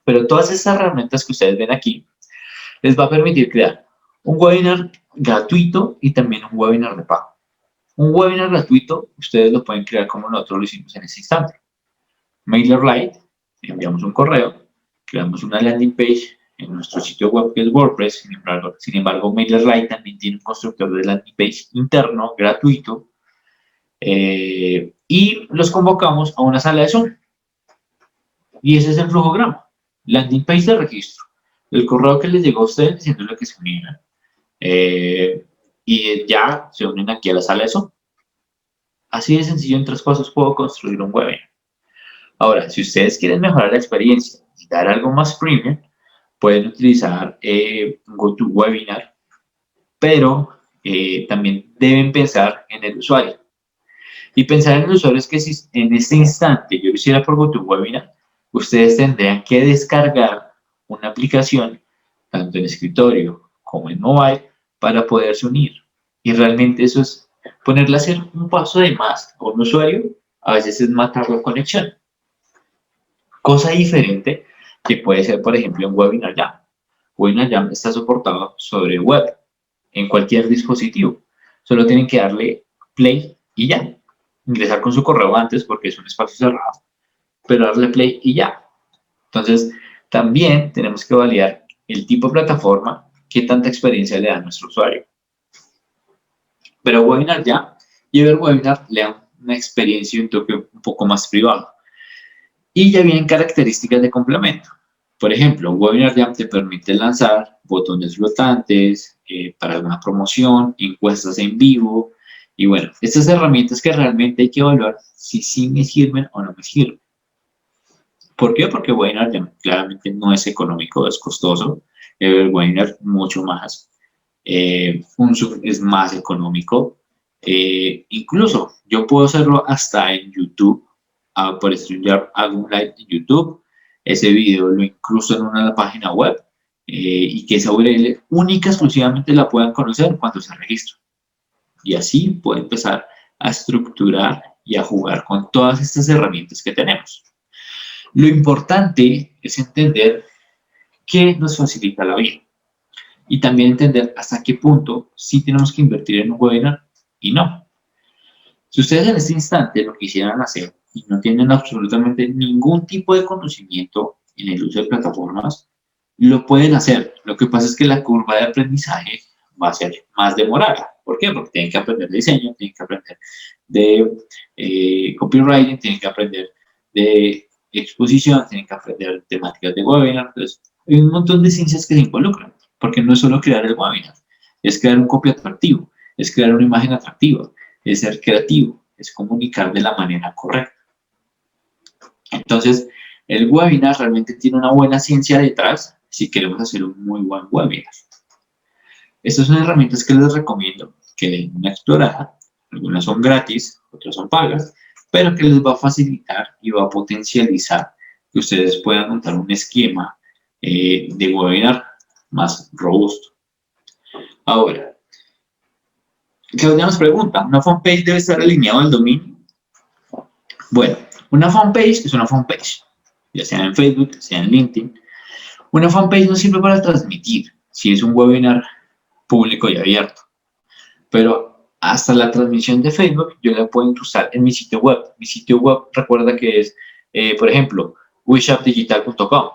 Pero todas estas herramientas que ustedes ven aquí les va a permitir crear un webinar gratuito y también un webinar de pago. Un webinar gratuito, ustedes lo pueden crear como nosotros lo hicimos en ese instante. MailerLite, enviamos un correo, creamos una landing page en nuestro sitio web que es WordPress. Sin embargo, MailerLite también tiene un constructor de landing page interno, gratuito, y los convocamos a una sala de Zoom. Y ese es el flujograma. Landing page de registro. El correo que les llegó a ustedes diciéndole que se unieran. Y ya se unen aquí a la sala de Zoom. Así de sencillo, en 3 pasos puedo construir un webinar. Ahora, si ustedes quieren mejorar la experiencia y dar algo más premium, pueden utilizar GoToWebinar, pero también deben pensar en el usuario. Y pensar en el usuario es que si en este instante yo lo hiciera por GoToWebinar, ustedes tendrían que descargar una aplicación, tanto en escritorio como en mobile, para poderse unir. Y realmente eso es ponerle a hacer un paso de más a un usuario, a veces es matar la conexión. Cosa diferente que puede ser, por ejemplo, un Webinar Jam. Webinar Jam está soportado sobre web, en cualquier dispositivo. Solo tienen que darle play y ya. Ingresar con su correo antes porque es un espacio cerrado, pero darle play y ya. Entonces, también tenemos que validar el tipo de plataforma, qué tanta experiencia le da a nuestro usuario. Pero Webinar Jam y EverWebinar le dan una experiencia y un toque un poco más privado. Y ya vienen características de complemento. Por ejemplo, Webinar Jam te permite lanzar botones flotantes para alguna promoción, encuestas en vivo. Y bueno, estas herramientas que realmente hay que evaluar si sí me sirven o no me sirven. ¿Por qué? Porque Webinar Jam claramente no es económico, es costoso. El Webinar mucho más. Un Zoom es más económico. Incluso yo puedo hacerlo hasta en YouTube. Por StreamYard hago un live en YouTube. Ese video lo incluso en una página web y que esa URL única exclusivamente la puedan conocer cuando se registren. Y así puedo empezar a estructurar y a jugar con todas estas herramientas que tenemos. Lo importante es entender qué nos facilita la vida y también entender hasta qué punto sí tenemos que invertir en un webinar y no. Si ustedes en este instante lo quisieran hacer y no tienen absolutamente ningún tipo de conocimiento en el uso de plataformas, lo pueden hacer. Lo que pasa es que la curva de aprendizaje va a ser más demorada. ¿Por qué? Porque tienen que aprender de diseño, tienen que aprender de copywriting, tienen que aprender de exposición, tienen que aprender temáticas de webinar. Entonces, hay un montón de ciencias que se involucran, porque no es solo crear el webinar, es crear un copy atractivo, es crear una imagen atractiva, es ser creativo, es comunicar de la manera correcta. Entonces, el webinar realmente tiene una buena ciencia detrás si queremos hacer un muy buen webinar. Estas son herramientas que les recomiendo que den una explorada. Algunas son gratis, otras son pagas, pero que les va a facilitar y va a potencializar que ustedes puedan montar un esquema de webinar más robusto. Ahora, Claudia nos pregunta, ¿una fanpage debe estar alineado al dominio? Bueno, una fanpage es una fanpage, ya sea en Facebook, sea en LinkedIn. Una fanpage no sirve para transmitir, si es un webinar público y abierto. Pero hasta la transmisión de Facebook yo la puedo usar en mi sitio web. Mi sitio web, recuerda que es, por ejemplo, wishupdigital.com,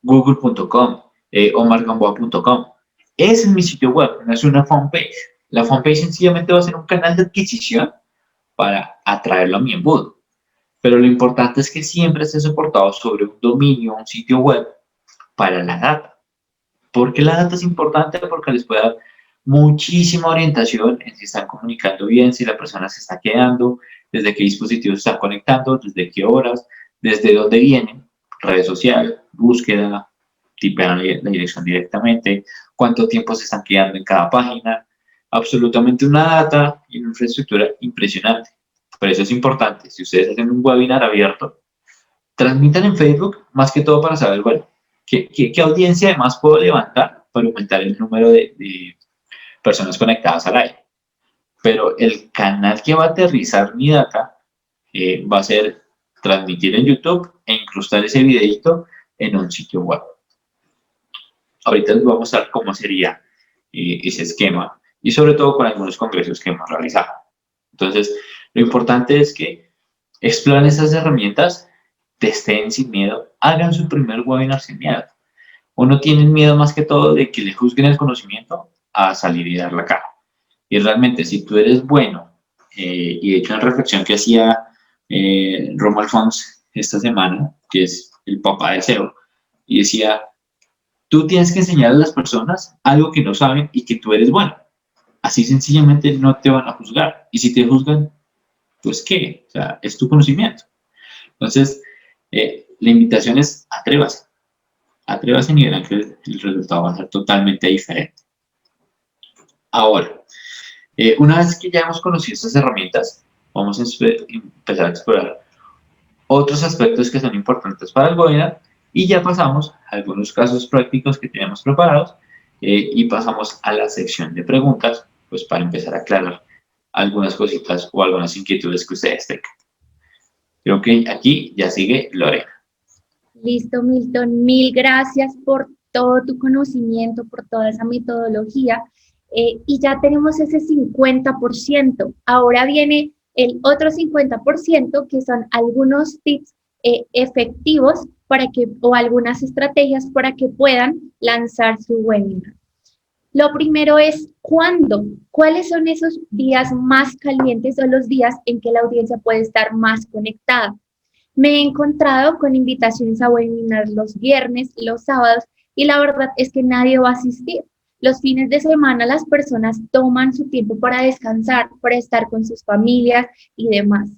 google.com, omargamboa.com. Ese es mi sitio web, no es una fanpage. La fanpage sencillamente va a ser un canal de adquisición para atraerlo a mi embudo. Pero lo importante es que siempre esté soportado sobre un dominio, un sitio web, para la data. ¿Por qué la data es importante? Porque les puede dar muchísima orientación en si están comunicando bien, si la persona se está quedando, desde qué dispositivos se están conectando, desde qué horas, desde dónde vienen, redes sociales, búsqueda, tipean la dirección directamente, cuánto tiempo se están quedando en cada página. Absolutamente una data y una infraestructura impresionante. Por eso es importante, si ustedes hacen un webinar abierto, transmitan en Facebook, más que todo para saber, bueno, ¿qué audiencia además puedo levantar para aumentar el número de personas conectadas al aire? Pero el canal que va a aterrizar mi data va a ser transmitir en YouTube e incrustar ese videito en un sitio web. Ahorita les voy a mostrar cómo sería ese esquema y sobre todo con algunos congresos que hemos realizado. Entonces, lo importante es que exploren esas herramientas, testeen sin miedo, hagan su primer webinar sin miedo. Uno tiene miedo más que todo de que le juzguen el conocimiento a salir y dar la cara. Y realmente, si tú eres bueno, y de hecho una reflexión que hacía Romo Alfons esta semana, que es el papá de SEO, y decía, tú tienes que enseñar a las personas algo que no saben y que tú eres bueno. Así sencillamente no te van a juzgar. Y si te juzgan, pues ¿qué? O sea, es tu conocimiento. Entonces, la invitación es atrévase. Atrévase y verán que el resultado va a ser totalmente diferente. Ahora, una vez que ya hemos conocido estas herramientas, vamos a empezar a explorar otros aspectos que son importantes para el webinar y ya pasamos a algunos casos prácticos que tenemos preparados y pasamos a la sección de preguntas, pues para empezar a aclarar algunas cositas o algunas inquietudes que ustedes tengan. Creo que aquí ya sigue Lorena. Listo, Milton. Mil gracias por todo tu conocimiento, por toda esa metodología. Y ya tenemos ese 50%. Ahora viene el otro 50%, que son algunos tips efectivos para que, o algunas estrategias para que puedan lanzar su webinar. Lo primero es, ¿cuándo? ¿Cuáles son esos días más calientes o los días en que la audiencia puede estar más conectada? Me he encontrado con invitaciones a webinar los viernes, los sábados, y la verdad es que nadie va a asistir. Los fines de semana las personas toman su tiempo para descansar, para estar con sus familias y demás.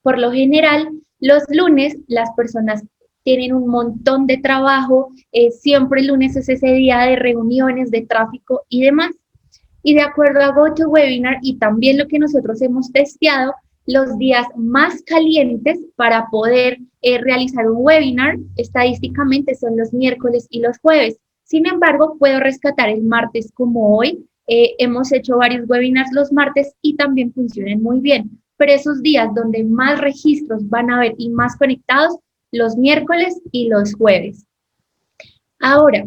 Por lo general, los lunes las personas tienen un montón de trabajo, siempre el lunes es ese día de reuniones, de tráfico y demás. Y de acuerdo a GoToWebinar y también lo que nosotros hemos testeado, los días más calientes para poder realizar un webinar estadísticamente son los miércoles y los jueves. Sin embargo, puedo rescatar el martes como hoy. Hemos hecho varios webinars los martes y también funcionan muy bien. Pero esos días donde más registros van a haber y más conectados, los miércoles y los jueves. Ahora,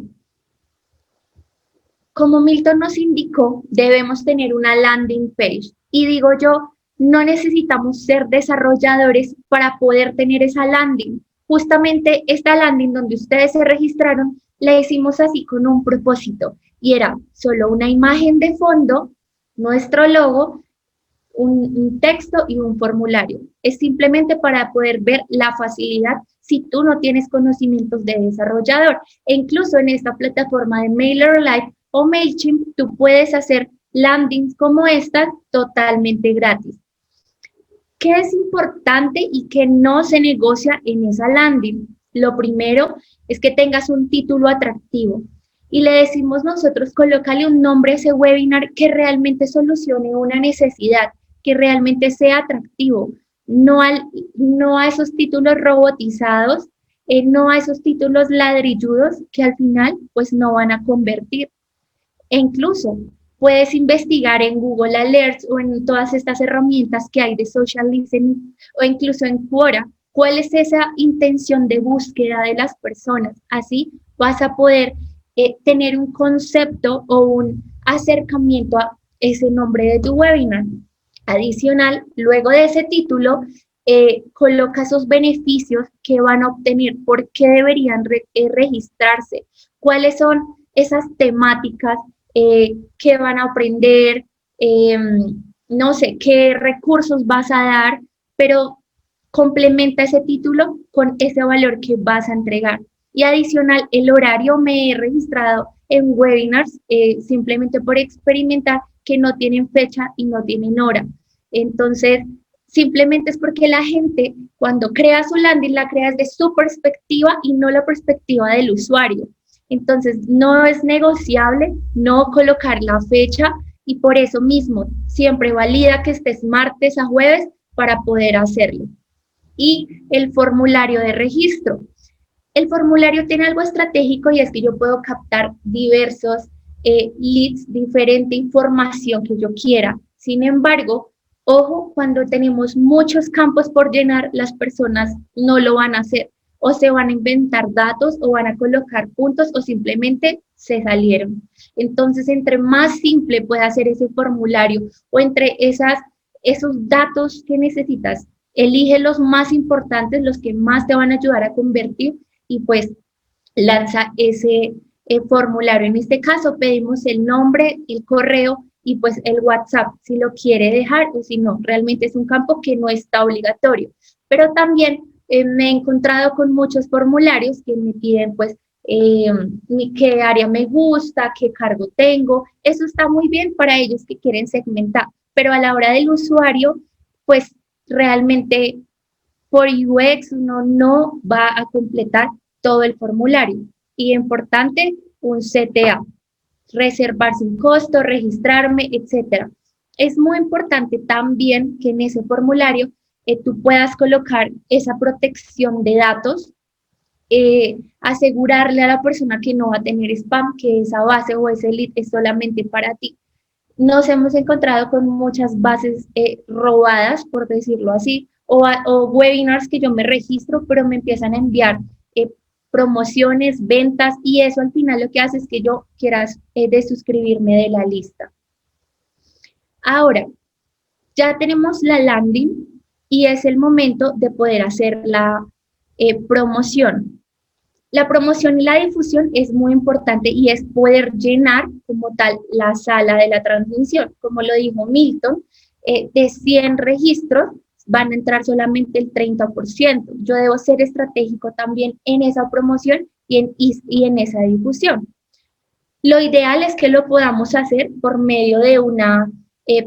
como Milton nos indicó, debemos tener una landing page. Y digo yo, no necesitamos ser desarrolladores para poder tener esa landing. Justamente esta landing donde ustedes se registraron, la hicimos así con un propósito. Y era solo una imagen de fondo, nuestro logo, un texto y un formulario. Es simplemente para poder ver la facilidad si tú no tienes conocimientos de desarrollador. E incluso en esta plataforma de MailerLite o MailChimp, tú puedes hacer landings como estas totalmente gratis. ¿Qué es importante y qué no se negocia en esa landing? Lo primero es que tengas un título atractivo. Y le decimos nosotros, colócale un nombre a ese webinar que realmente solucione una necesidad, que realmente sea atractivo, no a esos títulos robotizados, no a esos títulos ladrilludos que al final pues no van a convertir. E incluso puedes investigar en Google Alerts o en todas estas herramientas que hay de social listening o incluso en Quora, cuál es esa intención de búsqueda de las personas. Así vas a poder tener un concepto o un acercamiento a ese nombre de tu webinar. Adicional, luego de ese título, coloca esos beneficios que van a obtener, por qué deberían registrarse, cuáles son esas temáticas qué van a aprender, no sé, qué recursos vas a dar, pero complementa ese título con ese valor que vas a entregar. Y adicional, el horario me he registrado en webinars simplemente por experimentar que no tienen fecha y no tienen hora. Entonces, simplemente es porque la gente cuando crea su landing la crea desde su perspectiva y no la perspectiva del usuario. Entonces, no es negociable no colocar la fecha y por eso mismo siempre valida que estés martes a jueves para poder hacerlo. Y el formulario de registro. El formulario tiene algo estratégico y es que yo puedo captar diversos leads, diferente información que yo quiera. Sin embargo, ojo, cuando tenemos muchos campos por llenar, las personas no lo van a hacer. O se van a inventar datos o van a colocar puntos o simplemente se salieron. Entonces, entre más simple pueda ser ese formulario o entre esos datos que necesitas, elige los más importantes, los que más te van a ayudar a convertir y pues lanza ese formulario. En este caso pedimos el nombre, el correo y pues el WhatsApp si lo quiere dejar o si no, realmente es un campo que no está obligatorio. Pero también me he encontrado con muchos formularios que me piden pues qué área me gusta, qué cargo tengo. Eso está muy bien para ellos que quieren segmentar, pero a la hora del usuario, pues realmente por UX uno no va a completar todo el formulario. Y importante, un CTA, reservar sin costo, registrarme, etcétera. Es muy importante también que en ese formulario tú puedas colocar esa protección de datos, asegurarle a la persona que no va a tener spam, que esa base o ese lead es solamente para ti. Nos hemos encontrado con muchas bases robadas, por decirlo así, o webinars que yo me registro, pero me empiezan a enviar promociones, ventas, y eso al final lo que hace es que yo quiera desuscribirme de la lista. Ahora, ya tenemos la landing y es el momento de poder hacer la promoción. La promoción y la difusión es muy importante y es poder llenar como tal la sala de la transmisión. Como lo dijo Milton, de 100 registros van a entrar solamente el 30%. Yo debo ser estratégico también en esa promoción y en esa difusión. Lo ideal es que lo podamos hacer por medio de una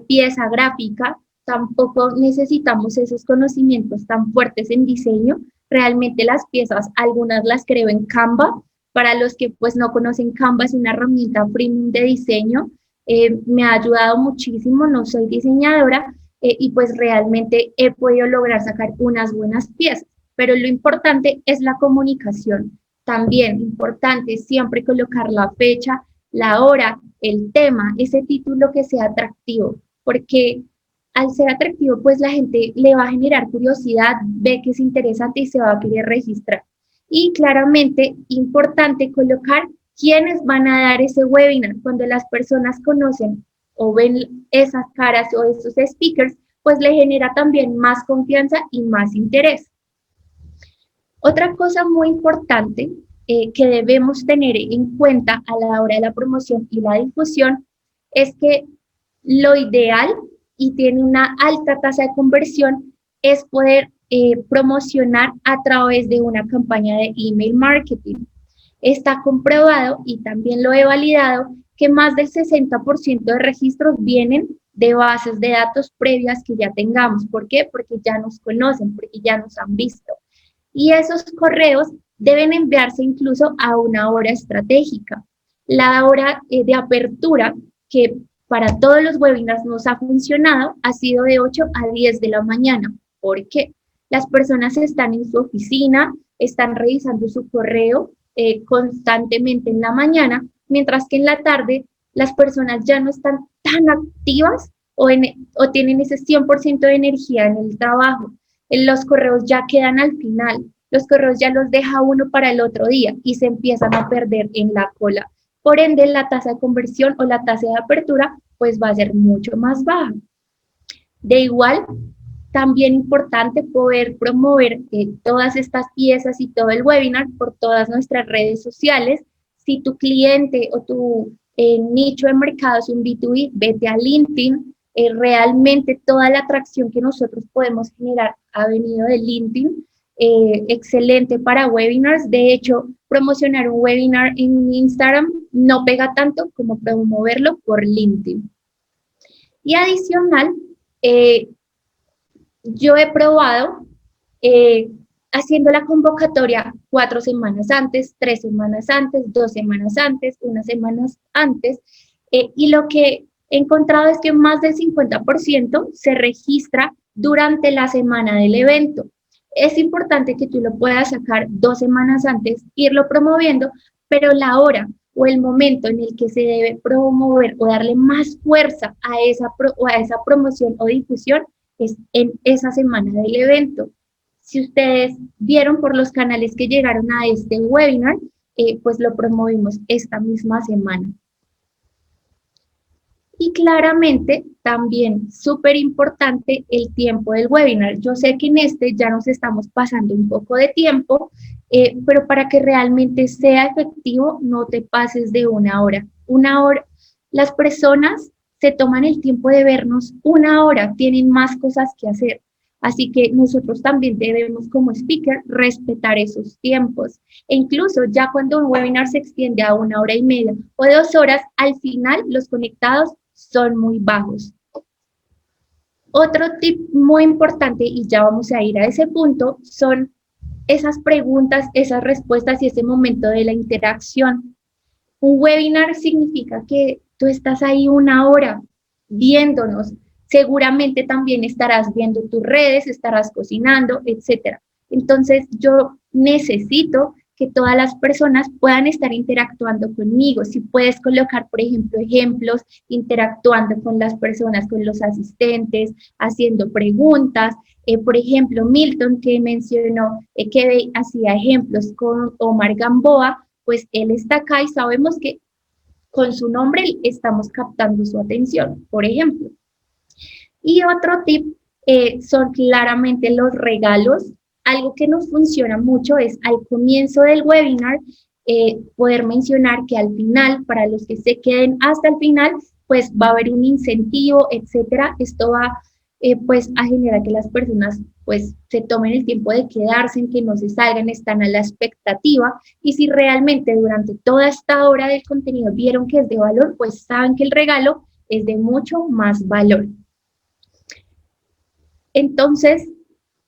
pieza gráfica. Tampoco necesitamos esos conocimientos tan fuertes en diseño. Realmente las piezas, algunas las creo en Canva. Para los que pues no conocen, Canva es una herramienta premium de diseño. Me ha ayudado muchísimo, no soy diseñadora y pues realmente he podido lograr sacar unas buenas piezas. Pero lo importante es la comunicación. También importante siempre colocar la fecha, la hora, el tema, ese título que sea atractivo, porque al ser atractivo, pues la gente le va a generar curiosidad, ve que es interesante y se va a querer registrar. Y claramente, importante colocar quiénes van a dar ese webinar. Cuando las personas conocen o ven esas caras o esos speakers, pues le genera también más confianza y más interés. Otra cosa muy importante que debemos tener en cuenta a la hora de la promoción y la difusión es que lo ideal y tiene una alta tasa de conversión es poder promocionar a través de una campaña de email marketing. Está comprobado y también lo he validado que más del 60% de registros vienen de bases de datos previas que ya tengamos. ¿Por qué? Porque ya nos conocen, porque ya nos han visto. Y esos correos deben enviarse incluso a una hora estratégica. La hora de apertura, que para todos los webinars nos ha funcionado, ha sido de 8 a 10 de la mañana. ¿Por qué? Las personas están en su oficina, están revisando su correo constantemente en la mañana, mientras que en la tarde las personas ya no están tan activas o tienen ese 100% de energía en el trabajo. Los correos ya quedan al final, los correos ya los deja uno para el otro día y se empiezan a perder en la cola. Por ende, la tasa de conversión o la tasa de apertura pues va a ser mucho más baja. De igual, también importante poder promover todas estas piezas y todo el webinar por todas nuestras redes sociales. Si tu cliente o tu nicho de mercado es un B2B, vete a LinkedIn. Realmente toda la atracción que nosotros podemos generar ha venido de LinkedIn. Excelente para webinars. De hecho, promocionar un webinar en Instagram no pega tanto como promoverlo por LinkedIn. Y adicional, yo he probado haciendo la convocatoria 4 semanas antes, 3 semanas antes, 2 semanas antes, 1 semana antes, y lo que he encontrado es que más del 50% se registra durante la semana del evento. Es importante que tú lo puedas sacar 2 semanas antes, irlo promoviendo, pero la hora o el momento en el que se debe promover o darle más fuerza a esa promoción o difusión es en esa semana del evento. Si ustedes vieron por los canales que llegaron a este webinar, pues lo promovimos esta misma semana. Y claramente también súper importante el tiempo del webinar. Yo sé que en este ya nos estamos pasando un poco de tiempo, pero para que realmente sea efectivo, no te pases de 1 hora. 1 hora, las personas se toman el tiempo de vernos 1 hora, tienen más cosas que hacer. Así que nosotros también debemos como speaker respetar esos tiempos. E incluso ya cuando un webinar se extiende a 1 hora y media o 2 horas, al final los conectados son muy bajos. Otro tip muy importante, y ya vamos a ir a ese punto, son esas preguntas, esas respuestas y ese momento de la interacción. Un webinar significa que tú estás ahí 1 hora viéndonos. Seguramente también estarás viendo tus redes, estarás cocinando, etc. Entonces, yo necesito que todas las personas puedan estar interactuando conmigo. Si puedes colocar, por ejemplo, ejemplos, interactuando con las personas, con los asistentes, haciendo preguntas. Por ejemplo, Milton, que mencionó que hacía ejemplos con Omar Gamboa, pues él está acá y sabemos que con su nombre estamos captando su atención, por ejemplo. Y otro tip son claramente los regalos. Algo que nos funciona mucho es al comienzo del webinar poder mencionar que al final, para los que se queden hasta el final, pues va a haber un incentivo, etcétera. Esto va pues a generar que las personas pues se tomen el tiempo de quedarse, en que no se salgan, están a la expectativa. Y si realmente durante toda esta hora del contenido vieron que es de valor, pues saben que el regalo es de mucho más valor. Entonces,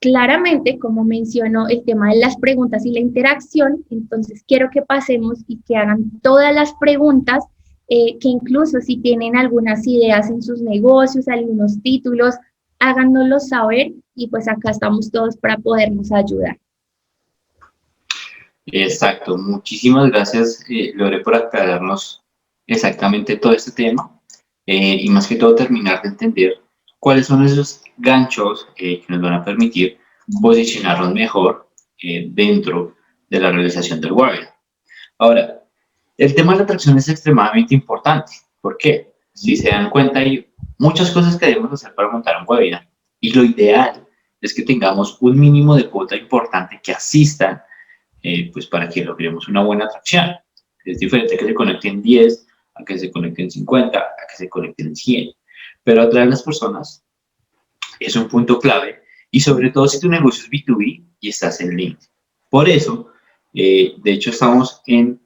claramente, como mencionó el tema de las preguntas y la interacción, entonces quiero que pasemos y que hagan todas las preguntas, que incluso si tienen algunas ideas en sus negocios, algunos títulos, háganoslo saber y pues acá estamos todos para podernos ayudar. Exacto, muchísimas gracias Lore por aclararnos exactamente todo este tema y más que todo terminar de entender cuáles son esos ganchos que nos van a permitir posicionarnos mejor dentro de la realización del webinar. Ahora, el tema de la atracción es extremadamente importante. ¿Por qué? Si se dan cuenta, hay muchas cosas que debemos hacer para montar un webinar y lo ideal es que tengamos un mínimo de cuota importante que asistan pues para que logremos una buena atracción. Es diferente que se conecten 10, a que se conecten 50, a que se conecten 100. Pero atraer a las personas es un punto clave y sobre todo si tu negocio es B2B y estás en LinkedIn. Por eso, de hecho, estamos en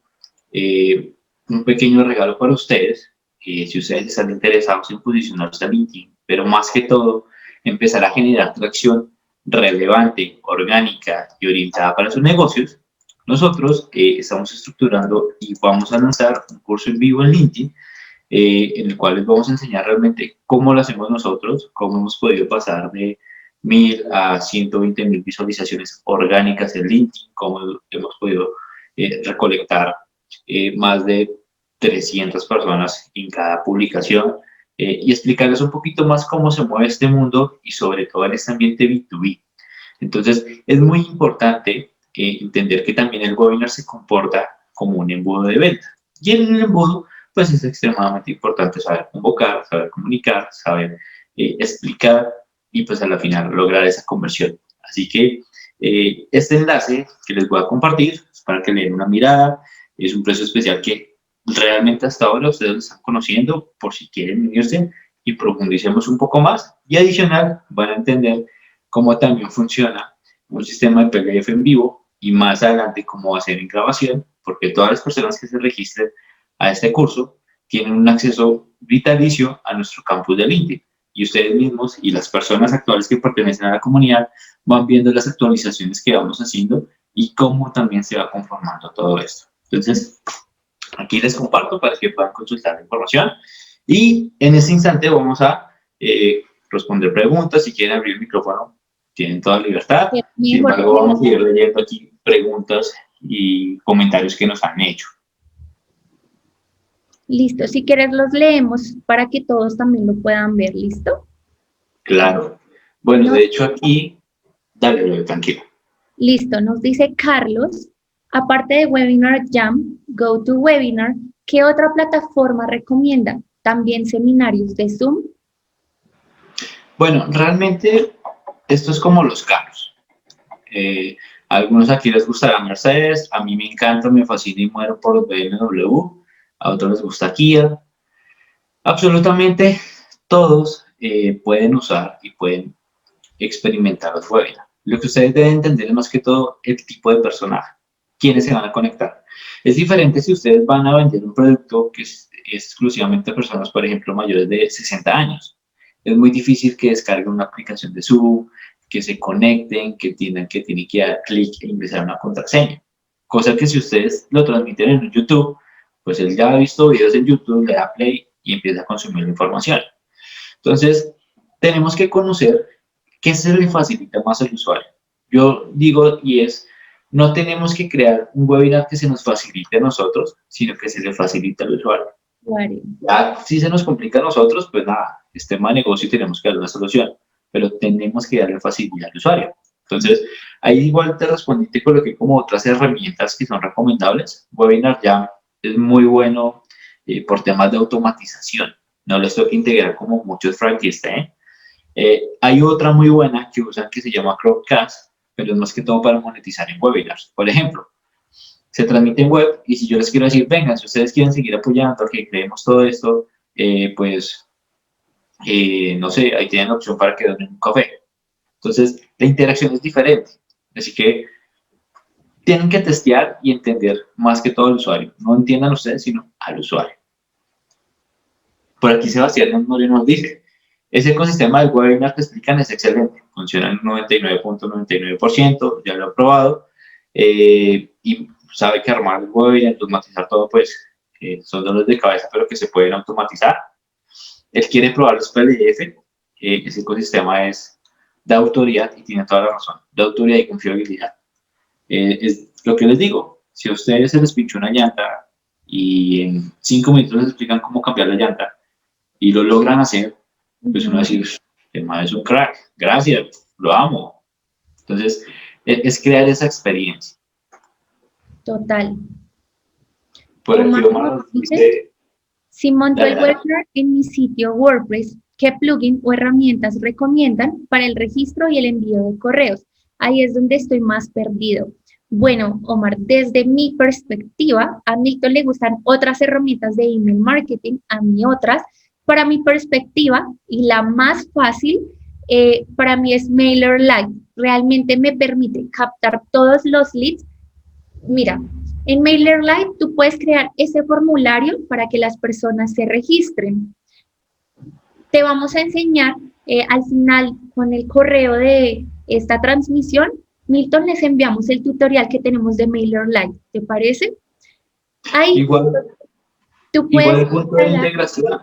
un pequeño regalo para ustedes, si ustedes están interesados en posicionarse en LinkedIn, pero más que todo, empezar a generar tracción relevante, orgánica y orientada para sus negocios. Nosotros estamos estructurando y vamos a lanzar un curso en vivo en LinkedIn, en el cual les vamos a enseñar realmente cómo lo hacemos nosotros, cómo hemos podido pasar de 1000 a 120.000 visualizaciones orgánicas en LinkedIn, cómo hemos podido recolectar más de 300 personas en cada publicación, y explicarles un poquito más cómo se mueve este mundo y sobre todo en este ambiente B2B. Entonces, es muy importante entender que también el webinar se comporta como un embudo de venta. Y en el embudo, pues es extremadamente importante saber convocar, saber comunicar, saber explicar y pues a la final lograr esa conversión. Así que este enlace que les voy a compartir es para que le den una mirada. Es un precio especial que realmente hasta ahora ustedes lo están conociendo, por si quieren unirse y profundicemos un poco más. Y adicional, van a entender cómo también funciona un sistema de PDF en vivo y más adelante cómo va a ser en grabación, porque todas las personas que se registren a este curso tienen un acceso vitalicio a nuestro campus de LinkedIn. Y ustedes mismos y las personas actuales que pertenecen a la comunidad van viendo las actualizaciones que vamos haciendo y cómo también se va conformando todo esto. Entonces, aquí les comparto para que puedan consultar la información. Y en este instante vamos a responder preguntas. Si quieren abrir el micrófono, tienen toda libertad. Sin embargo, vamos a ir leyendo aquí preguntas y comentarios que nos han hecho. Listo, si quieres los leemos para que todos también lo puedan ver, ¿listo? Claro. Bueno, de hecho aquí, dale, tranquilo. Listo, nos dice Carlos, aparte de Webinar Jam, GoToWebinar, ¿qué otra plataforma recomienda? ¿También seminarios de Zoom? Bueno, realmente esto es como los carros. A algunos aquí les gustará Mercedes, a mí me encanta, me fascina y muero por los BMW, a otros les gusta Kia. Absolutamente todos pueden usar y pueden experimentar los webinars. Lo que ustedes deben entender es más que todo el tipo de personaje, quiénes se van a conectar. Es diferente si ustedes van a vender un producto que es exclusivamente a personas, por ejemplo, mayores de 60 años. Es muy difícil que descarguen una aplicación de Zoom, que se conecten, que tienen que dar clic e ingresar una contraseña. Cosa que si ustedes lo transmiten en YouTube, pues él ya ha visto videos en YouTube, le da play y empieza a consumir la información. Entonces, tenemos que conocer qué se le facilita más al usuario. Yo digo, y es, no tenemos que crear un webinar que se nos facilite a nosotros, sino que se le facilite al usuario. Ya, si se nos complica a nosotros, pues nada, es tema de negocio y tenemos que dar una solución, pero tenemos que darle facilidad al usuario. Entonces, ahí igual te respondí, te coloqué como otras herramientas que son recomendables. Webinar Jam es muy bueno por temas de automatización. No les tengo que integrar como muchos franquistas, hay otra muy buena que usan que se llama Crowdcast, pero es más que todo para monetizar en webinars. Por ejemplo, se transmite en web y si yo les quiero decir, vengan, si ustedes quieren seguir apoyando, que creemos todo esto, no sé, ahí tienen la opción para que donen un café. Entonces, la interacción es diferente. Así que tienen que testear y entender más que todo al usuario. No entiendan ustedes, sino al usuario. Por aquí Sebastián Moreno nos dice, ese ecosistema del webinar que explican es excelente, funciona en 99.99%, ya lo he probado, y sabe que armar el webinar, automatizar todo, pues son dolores de cabeza, pero que se pueden automatizar. Él quiere probar los PDF, ese ecosistema es de autoridad y tiene toda la razón, de autoridad y confiabilidad. Es lo que les digo, si a ustedes se les pinchó una llanta y en 5 minutos les explican cómo cambiar la llanta y lo logran hacer, pues uno va a decir, el man es un crack, gracias, lo amo. Entonces, es crear esa experiencia. Total. Por aquí Omar dice, si monto el webinar en mi sitio WordPress, ¿qué plugin o herramientas recomiendan para el registro y el envío de correos? Ahí es donde estoy más perdido. Bueno, Omar, desde mi perspectiva, a Milton le gustan otras herramientas de email marketing, a mí otras. Para mi perspectiva, y la más fácil para mí es MailerLite. Realmente me permite captar todos los leads. Mira, en MailerLite tú puedes crear ese formulario para que las personas se registren. Te vamos a enseñar al final con el correo de esta transmisión. Milton, les enviamos el tutorial que tenemos de MailerLite. ¿Te parece? Ahí Igual, tú igual puedes el punto de integración,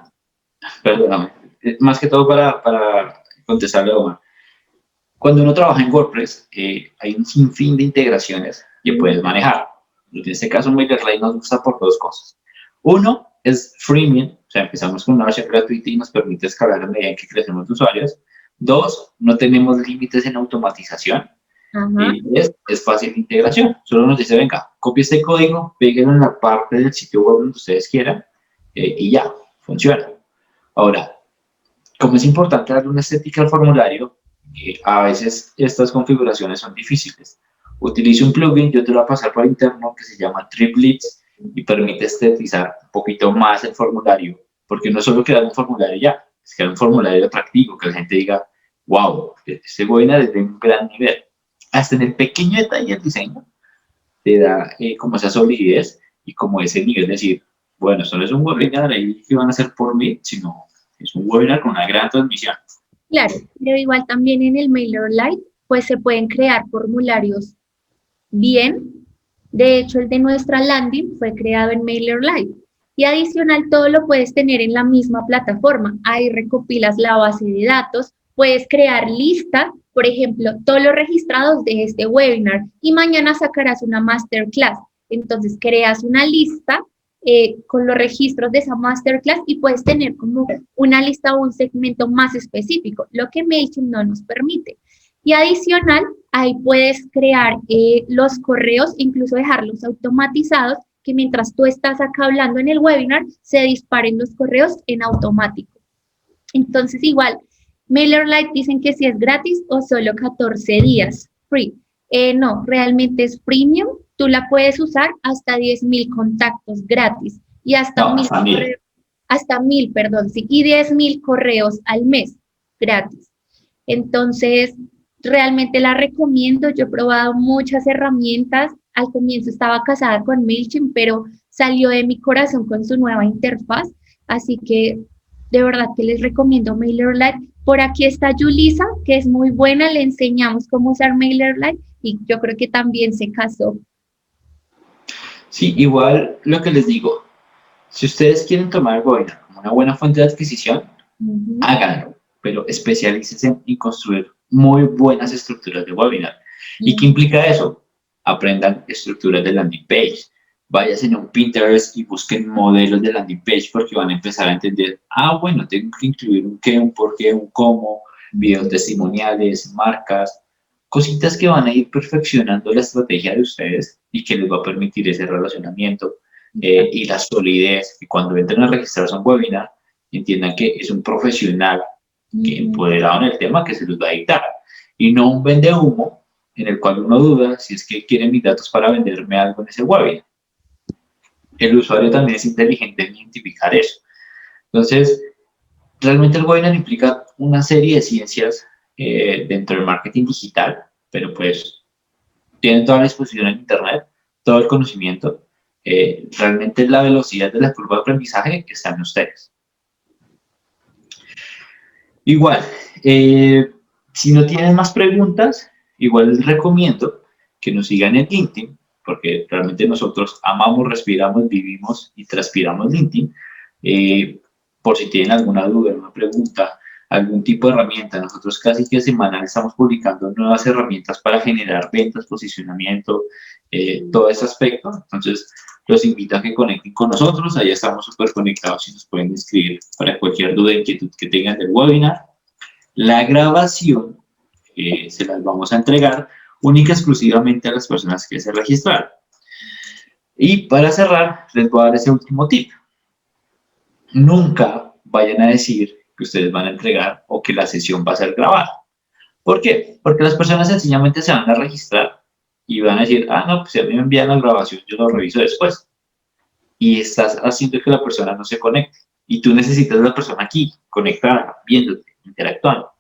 perdóname, más que todo para contestarle a Omar. Cuando uno trabaja en WordPress, hay un sinfín de integraciones que puedes manejar. En este caso, MailerLite nos gusta por dos cosas. Uno es freemium, o sea, empezamos con una versión gratuita y nos permite escalar a medida que crecemos de usuarios. Dos, no tenemos límites en automatización. Y es fácil de integración. Solo nos dice, venga, copie este código, péguelo en la parte del sitio web donde ustedes quieran y ya, funciona. Ahora, como es importante darle una estética al formulario, a veces estas configuraciones son difíciles. Utilizo un plugin, yo te lo voy a pasar por interno, que se llama Triplets y permite estetizar un poquito más el formulario, porque no solo queda un formulario ya, es que un formulario atractivo, que la gente diga, wow, este webinar es de un gran nivel. Hasta en el pequeño detalle del diseño te da como esa solidez y como ese nivel de decir, bueno, esto no es un webinar ahí que van a hacer por mí, sino es un webinar con una gran transmisión. Claro, pero igual también en el MailerLite, pues se pueden crear formularios bien. De hecho, el de nuestra landing fue creado en MailerLite. Y adicional, todo lo puedes tener en la misma plataforma. Ahí recopilas la base de datos, puedes crear listas, por ejemplo, todos los registrados de este webinar y mañana sacarás una masterclass. Entonces, creas una lista con los registros de esa masterclass y puedes tener como una lista o un segmento más específico, lo que MailChimp no nos permite. Y adicional, ahí puedes crear los correos, incluso dejarlos automatizados, que mientras tú estás acá hablando en el webinar, se disparen los correos en automático. Entonces, igual, MailerLite dicen que si es gratis o solo 14 días free. No, realmente es premium. Tú la puedes usar hasta 10,000 contactos gratis y hasta No, 1,000, perdón, sí, y 10,000 correos al mes gratis. Entonces, realmente la recomiendo. Yo he probado muchas herramientas. Al comienzo estaba casada con MailChimp, pero salió de mi corazón con su nueva interfaz. Así que de verdad que les recomiendo MailerLite. Por aquí está Yulisa, que es muy buena. Le enseñamos cómo usar MailerLite y yo creo que también se casó. Sí, igual lo que les digo, si ustedes quieren tomar el webinar como una buena fuente de adquisición, háganlo, pero especialícense en construir muy buenas estructuras de webinar. ¿Y qué implica eso? Aprendan estructuras de landing page. Váyanse a un Pinterest y busquen modelos de landing page porque van a empezar a entender, bueno, tengo que incluir un qué, un por qué, un cómo, videos testimoniales, marcas, cositas que van a ir perfeccionando la estrategia de ustedes y que les va a permitir ese relacionamiento y la solidez. Y cuando entren a registrarse un webinar, entiendan que es un profesional que empoderado en el tema que se los va a dictar y no un vende humo en el cual uno duda si es que quieren mis datos para venderme algo en ese webinar. El usuario también es inteligente en identificar eso. Entonces, realmente el webinar implica una serie de ciencias dentro del marketing digital, pero pues tienen toda la exposición en internet, todo el conocimiento. Realmente la velocidad de la curva de aprendizaje está en ustedes. Igual, si no tienen más preguntas, igual les recomiendo que nos sigan en LinkedIn, porque realmente nosotros amamos, respiramos, vivimos y transpiramos LinkedIn. Por si tienen alguna duda, alguna pregunta, algún tipo de herramienta, nosotros casi que semanal estamos publicando nuevas herramientas para generar ventas, posicionamiento, todo ese aspecto. Entonces, los invito a que conecten con nosotros, ahí estamos súper conectados y nos pueden escribir para cualquier duda, inquietud que tengan del webinar. La grabación se las vamos a entregar única y exclusivamente a las personas que se registraron. Y para cerrar, les voy a dar ese último tip. Nunca vayan a decir que ustedes van a entregar o que la sesión va a ser grabada. ¿Por qué? Porque las personas sencillamente se van a registrar y van a decir, no, pues si a mí me envían la grabación, yo lo reviso después. Y estás haciendo que la persona no se conecte. Y tú necesitas a la persona aquí, conectada, viéndote, interactuando.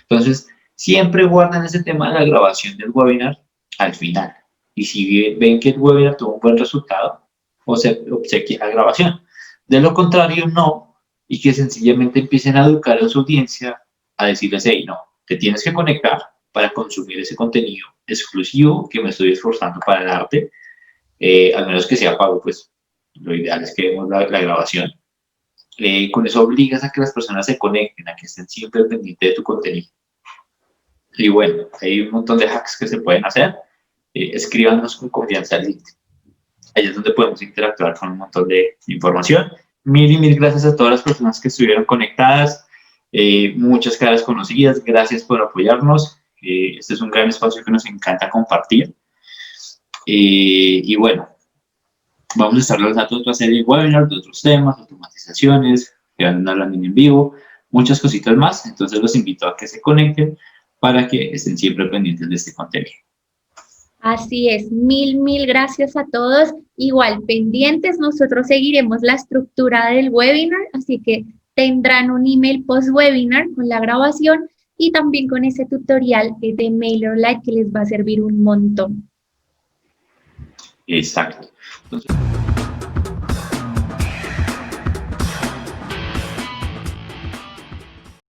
Entonces, siempre guarden ese tema de la grabación del webinar al final. Y si ven que el webinar tuvo un buen resultado, obsequien la grabación. De lo contrario, no, y que sencillamente empiecen a educar a su audiencia, a decirles, hey, no, te tienes que conectar para consumir ese contenido exclusivo que me estoy esforzando para darte, al menos que sea pago, pues lo ideal es que vemos la grabación. Con eso obligas a que las personas se conecten, a que estén siempre pendientes de tu contenido. Y bueno, hay un montón de hacks que se pueden hacer. Escríbanos con confianza al LinkedIn. Ahí es donde podemos interactuar con un montón de información. Mil y mil gracias a todas las personas que estuvieron conectadas. Muchas caras conocidas, gracias por apoyarnos. Este es un gran espacio que nos encanta compartir. Y bueno, vamos a estar lanzando otra serie de webinars de otros temas, automatizaciones, que van a hablar en vivo, muchas cositas más. Entonces los invito a que se conecten para que estén siempre pendientes de este contenido. Así es, mil gracias a todos. Igual, pendientes, nosotros seguiremos la estructura del webinar, así que tendrán un email post-webinar con la grabación y también con ese tutorial de MailerLite que les va a servir un montón. Exacto. Entonces,